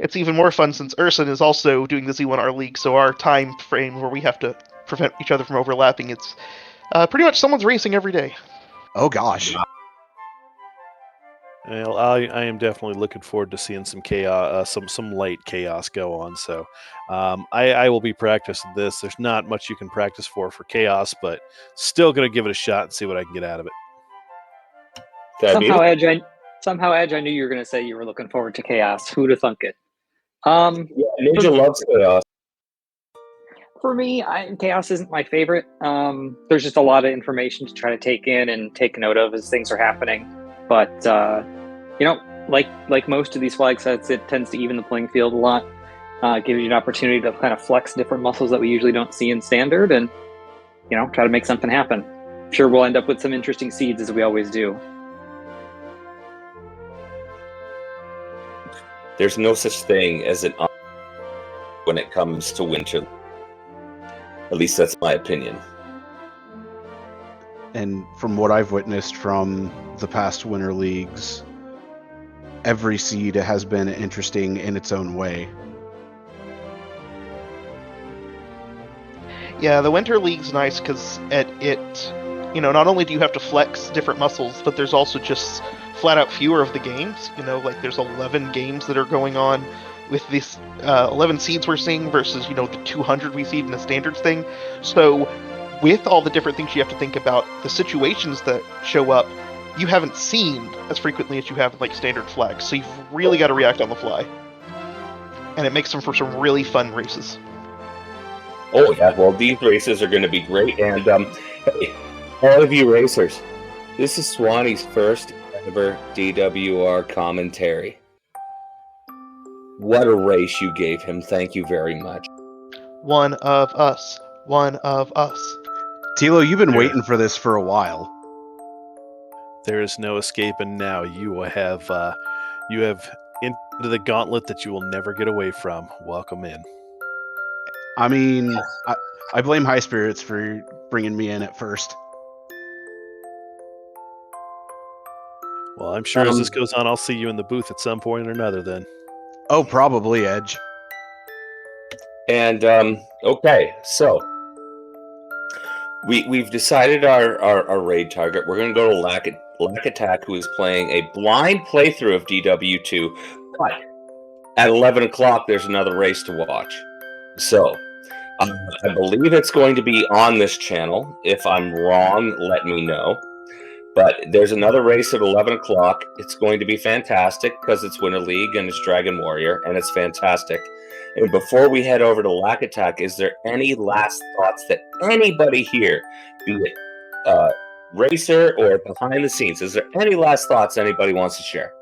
It's even more fun since Urson is also doing the Z1R League, so our time frame where we have to prevent each other from overlapping, it's pretty much someone's racing every day. Oh gosh. Well, I am definitely looking forward to seeing some chaos, some late chaos go on. So, I will be practicing this. There's not much you can practice for chaos, but still gonna give it a shot and see what I can get out of it. Somehow, Edge, I knew you were going to say you were looking forward to chaos. Who'd have thunk it? Yeah, Ninja loves chaos. For me, chaos isn't my favorite. There's just a lot of information to try to take in and take note of as things are happening. But like most of these flag sets, it tends to even the playing field a lot. Gives you an opportunity to kind of flex different muscles that we usually don't see in standard, and try to make something happen. I'm sure we'll end up with some interesting seeds, as we always do. There's no such thing as an when it comes to winter. At least that's my opinion. And from what I've witnessed from the past winter leagues, every seed has been interesting in its own way. Yeah, the Winter League's nice because not only do you have to flex different muscles, but there's also just flat out fewer of the games. Like there's 11 games that are going on with these 11 seeds we're seeing versus, the 200 we see in the standards thing. So with all the different things you have to think about, the situations that show up, you haven't seen as frequently as you have in like standard flags. So you've really got to react on the fly. And it makes them for some really fun races. Oh yeah, well these races are going to be great, and hey, all of you racers, this is Swanee's first ever DWR commentary. What a race you gave him! Thank you very much. One of us. One of us. Thilo, you've been waiting for this for a while. There is no escaping now. You have into the gauntlet that you will never get away from. Welcome in. I mean, I blame High Spirits for bringing me in at first. Well, I'm sure as this goes on, I'll see you in the booth at some point or another then. Oh, probably, Edge. And okay, so we've decided our raid target. We're going to go to Lack Attack, who is playing a blind playthrough of DW2. But at 11 o'clock, there's another race to watch. So I believe it's going to be on this channel. If I'm wrong, let me know. But there's another race at 11 o'clock. It's going to be fantastic because it's Winter League and it's Dragon Warrior, and it's fantastic. And before we head over to Lack Attack, is there any last thoughts that anybody here, be it racer or behind the scenes, is there any last thoughts anybody wants to share?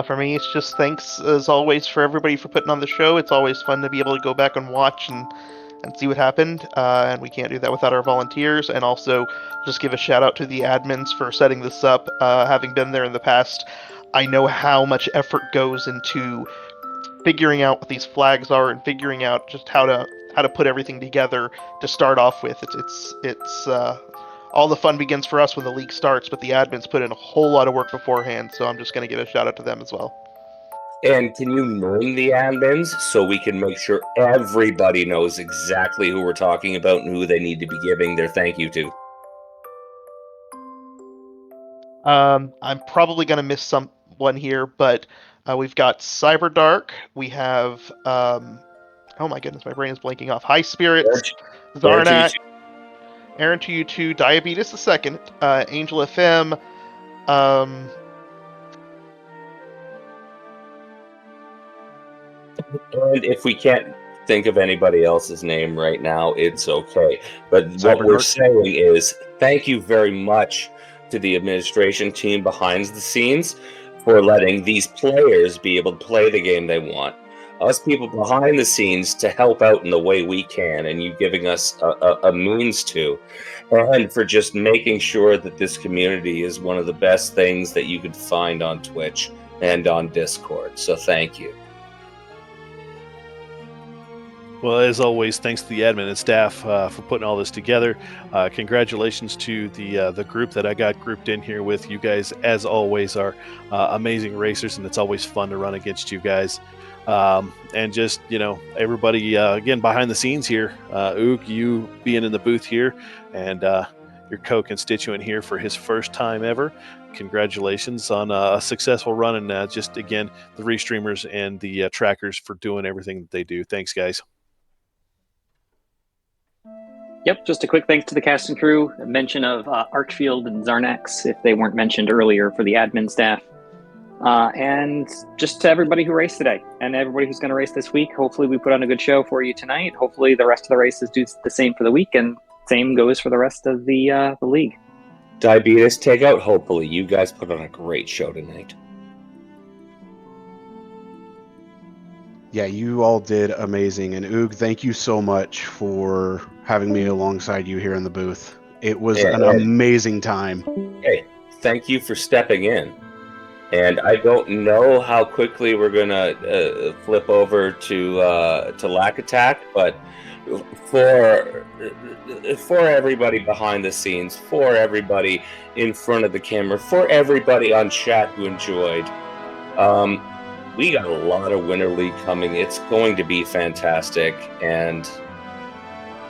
For me, it's just thanks, as always, for everybody for putting on the show. It's always fun to be able to go back and watch and see what happened, and we can't do that without our volunteers. And also, just give a shout out to the admins for setting this up. Having been there in the past, I know how much effort goes into figuring out what these flags are and figuring out just how to put everything together to start off with. It's all the fun begins for us when the league starts, but the admins put in a whole lot of work beforehand, so I'm just going to give a shout out to them as well. And can you name the admins so we can make sure everybody knows exactly who we're talking about and who they need to be giving their thank you to? I'm probably going to miss someone here, but we've got Cyberdark. We have, oh my goodness, my brain is blanking off. High Spirits, Zarnak, Aaron2U2, DiabeetusThe2nd, Angel FM, and if we can't think of anybody else's name right now, it's okay. But what we're saying is thank you very much to the administration team behind the scenes for letting these players be able to play the game they want. us people behind the scenes to help out in the way we can, and you giving us a means to, and for just making sure that this community is one of the best things that you could find on Twitch and on Discord. So thank you. Well, as always, thanks to the admin and staff for putting all this together. Congratulations to the group that I got grouped in here with. You guys, as always, are amazing racers, and it's always fun to run against you guys. And just, everybody, again, behind the scenes here, Ook, you being in the booth here, and your co-constituent here for his first time ever. Congratulations on a successful run, and just, again, the restreamers and the trackers for doing everything that they do. Thanks, guys. Yep, just a quick thanks to the cast and crew. A mention of Archfield and Zarnax, if they weren't mentioned earlier, for the admin staff. And just to everybody who raced today and everybody who's going to race this week. Hopefully we put on a good show for you tonight. Hopefully the rest of the races do the same for the week, and same goes for the rest of the league. Diabetes Takeout, hopefully you guys put on a great show tonight. Yeah, you all did amazing. And Oog, thank you so much for having me alongside you here in the booth. It was an amazing time. Hey, thank you for stepping in. And I don't know how quickly we're gonna flip over to Lack Attack, but for everybody behind the scenes, for everybody in front of the camera, for everybody on chat who enjoyed, we got a lot of Winter League coming. It's going to be fantastic, and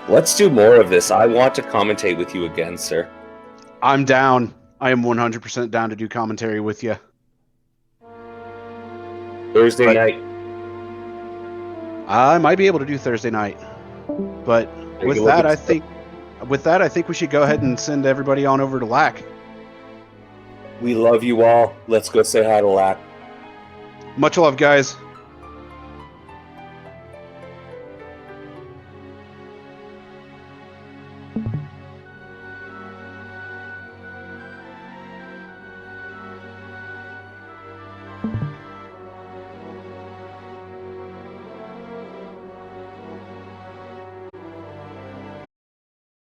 let's do more of this. I want to commentate with you again, sir. I'm down. I am 100% down to do commentary with you. Thursday night. I might be able to do Thursday night, but with that, I think we should go ahead and send everybody on over to Lack. We love you all. Let's go say hi to Lack. Much love, guys. You